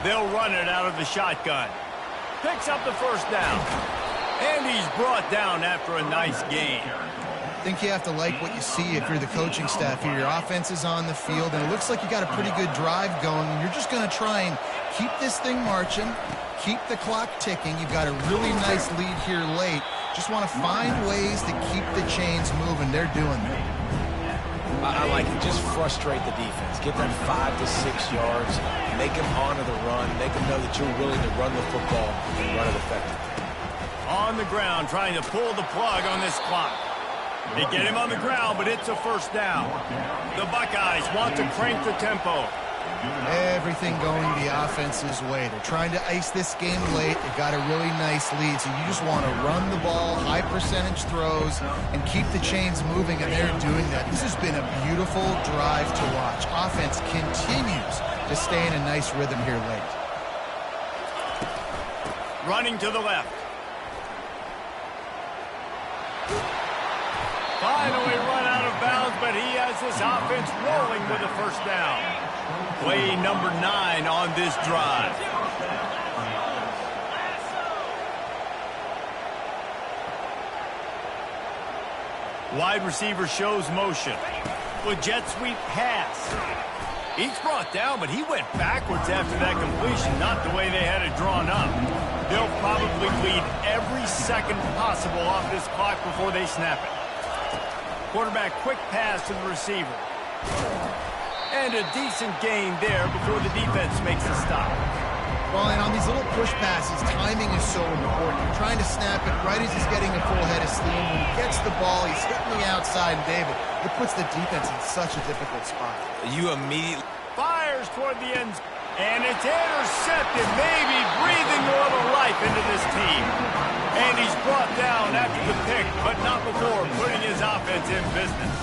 They'll run it out of the shotgun. Picks up the 1st down. And he's brought down after a nice gain. I think you have to like what you see if you're the coaching staff here. Your offense is on the field, and it looks like you got a pretty good drive going, and you're just going to try and keep this thing marching, keep the clock ticking. You've got a really nice lead here late. Just want to find ways to keep the chains moving. They're doing that. I like it. Just frustrate the defense. Give them 5 to 6 yards. Make them honor the run. Make them know that you're willing to run the football and run it effectively. On the ground, trying to pull the plug on this clock. They get him on the ground, but it's a 1st down. The Buckeyes want to crank the tempo. Everything going the offense's way. They're trying to ice this game late. They've got a really nice lead, so you just want to run the ball, high percentage throws, and keep the chains moving, and they're doing that. This has been a beautiful drive to watch. Offense continues to stay in a nice rhythm here late. Running to the left. Finally run out of bounds, but he has this offense rolling with a first down. Play number 9 on this drive. Wide receiver shows motion. With jet sweep pass. He's brought down, but he went backwards after that completion, not the way they had it drawn up. They'll probably lead every second possible off this clock before they snap it. Quarterback quick pass to the receiver. And a decent gain there before the defense makes a stop. Well, and on these little push passes, timing is so important. You're trying to snap it right as he's getting a full head of steam. When he gets the ball, he's hitting the outside, and David, it puts the defense in such a difficult spot. You immediately Fires toward the end, and it's intercepted, maybe breathing a little life into this team. And he's brought down after the pick, but not before putting his offense in business.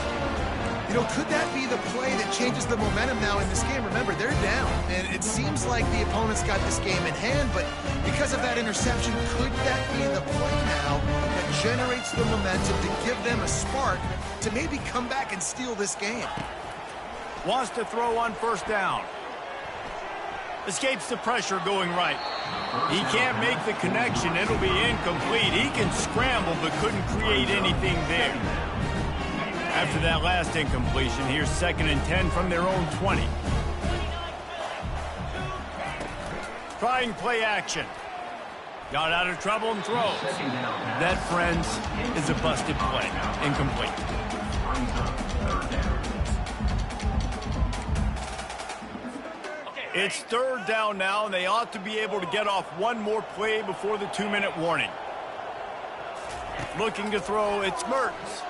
You know, could that be the play that changes the momentum now in this game? Remember, they're down, and it seems like the opponent's got this game in hand, but because of that interception, could that be the play now that generates the momentum to give them a spark to maybe come back and steal this game? Wants to throw on first down. Escapes the pressure going right. He can't make the connection. It'll be incomplete. He can scramble, but couldn't create anything there. After that last incompletion, here's 2nd and 10 from their own 20. Trying play action. Got out of trouble and throws. That, friends, is a busted play. Incomplete. It's 3rd down now, and they ought to be able to get off one more play before the 2-minute warning. Looking to throw, it's Mertens.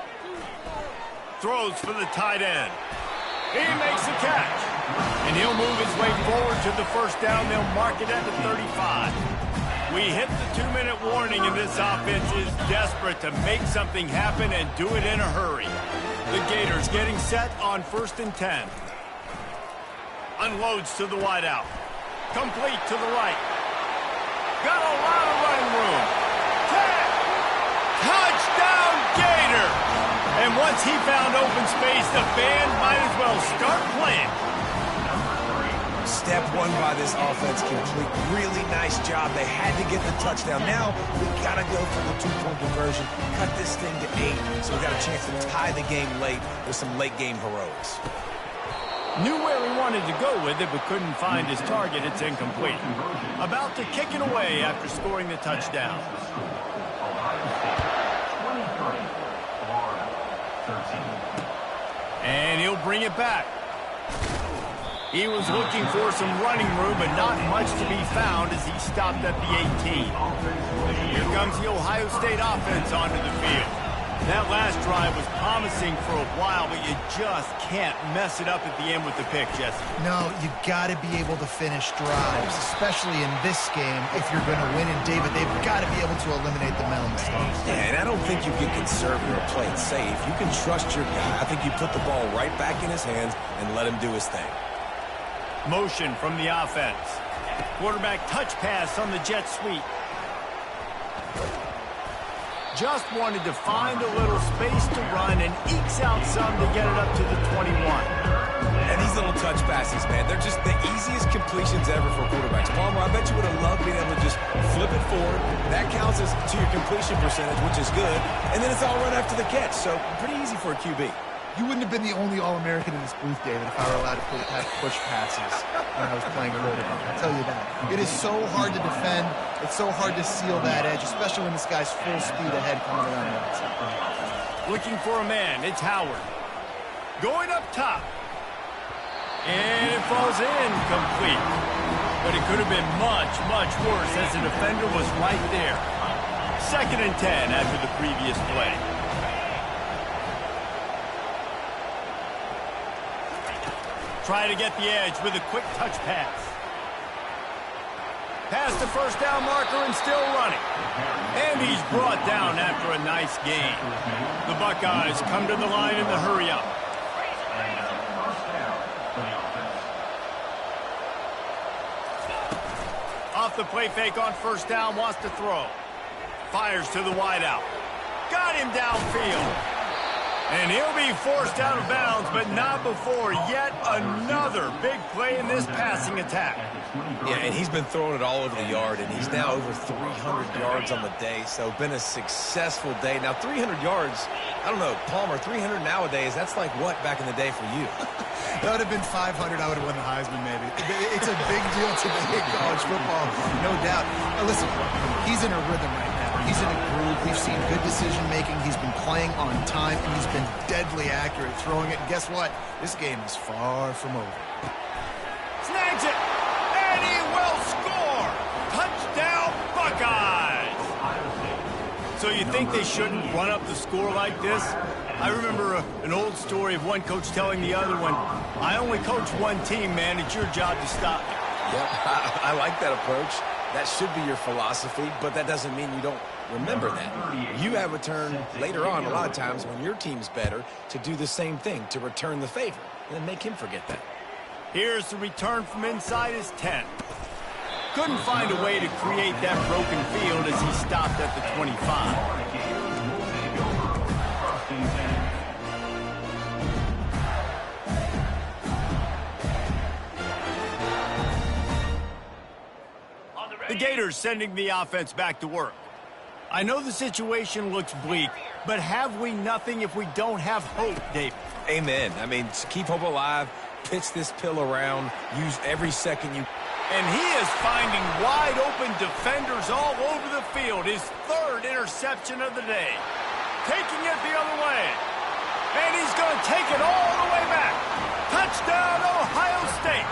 Throws for the tight end. He makes the catch. And he'll move his way forward to the first down. They'll mark it at the 35. We hit the 2-minute warning, and this offense is desperate to make something happen and do it in a hurry. The Gators getting set on 1st and 10. Unloads to the wideout. Complete to the right. Got a lot of running room. 10. Touchdown, Gator! And once he found open space, the band might as well start playing. Step 1 by this offense complete. Really nice job. They had to get the touchdown. Now, we got to go for the 2-point conversion. Cut this thing to 8, so we got a chance to tie the game late with some late-game heroics. Knew where he wanted to go with it, but couldn't find his target. It's incomplete. About to kick it away after scoring the touchdown. And he'll bring it back. He was looking for some running room, but not much to be found as he stopped at the 18. Here comes the Ohio State offense onto the field. That last drive was promising for a while, but you just can't mess it up at the end with the pick, Jesse. No, you got to be able to finish drives, especially in this game. If you're going to win, and David, they've got to be able to eliminate the mental mistakes. Yeah, and I don't think you get conservative or play it safe. You can trust your guy. I think you put the ball right back in his hands and let him do his thing. Motion from the offense. Quarterback touch pass on the jet sweep. Just wanted to find a little space to run and ekes out some to get it up to the 21. And these little touch passes, man, they're just the easiest completions ever for quarterbacks. Palmer, I bet you would have loved being able to just flip it forward. That counts as to your completion percentage, which is good. And then it's all run after the catch, so pretty easy for a QB. You wouldn't have been the only All-American in this booth, David, if I were allowed to have push passes when I was playing quarterback. I'll tell you that. It is so hard to defend. It's so hard to seal that edge, especially when this guy's full speed ahead coming around the outside. Looking for a man. It's Howard. Going up top. And it falls incomplete. But it could have been much, much worse as the defender was right there. 2nd and 10 after the previous play. Try to get the edge with a quick touch pass. Past the first down marker and still running. And he's brought down after a nice gain. The Buckeyes come to the line in the hurry up. Off the play fake on first down, wants to throw. Fires to the wideout. Got him downfield. And he'll be forced out of bounds, but not before yet another big play in this passing attack. Yeah, and he's been throwing it all over the yard, and he's now over 300 yards on the day, so been a successful day. Now, 300 yards, I don't know, Palmer, 300 nowadays, that's like what back in the day for you? That would have been 500. I would have won the Heisman, maybe. It's a big deal today in college football, no doubt. Now, listen, he's in a rhythm right now. He's in a groove. We've seen good decision-making. He's been playing on time, and he's been deadly accurate throwing it. And guess what? This game is far from over. Snags it, and he will score! Touchdown, Buckeyes! So you think they shouldn't run up the score like this? I remember an old story of one coach telling the other one, I only coach one team, man. It's your job to stop me. Yeah, I like that approach. That should be your philosophy, but that doesn't mean you don't remember that. You have a turn later on, a lot of times, when your team's better, to do the same thing, to return the favor, and make him forget that. Here's the return from inside his 10. Couldn't find a way to create that broken field as he stopped at the 25. The Gators sending the offense back to work. I know the situation looks bleak, but have we nothing if we don't have hope, David? Amen. I mean, keep hope alive, pitch this pill around, use every second you... And he is finding wide-open defenders all over the field. His third interception of the day. Taking it the other way. And he's going to take it all the way back. Touchdown, Ohio State.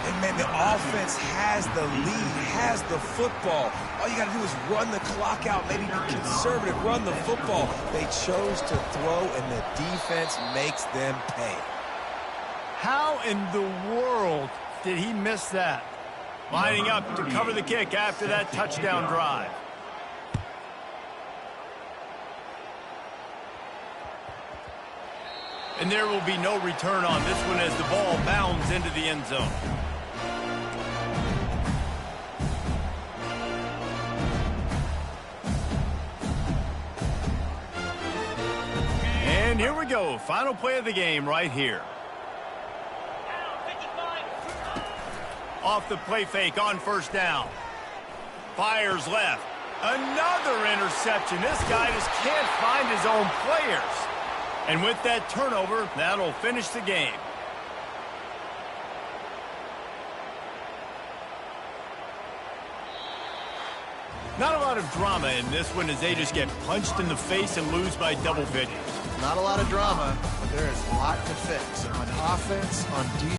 And, man, the offense has the lead, has the football. All you got to do is run the clock out, maybe be conservative, run the football. They chose to throw, and the defense makes them pay. How in the world did he miss that? Lining up to cover the kick after that touchdown drive. And there will be no return on this one as the ball bounds into the end zone. And here we go. Final play of the game right here. Off the play fake on first down. Fires left. Another interception. This guy just can't find his own players. And with that turnover, that'll finish the game. Not a lot of drama in this one as they just get punched in the face and lose by double figures. Not a lot of drama, but there is a lot to fix on offense, on defense.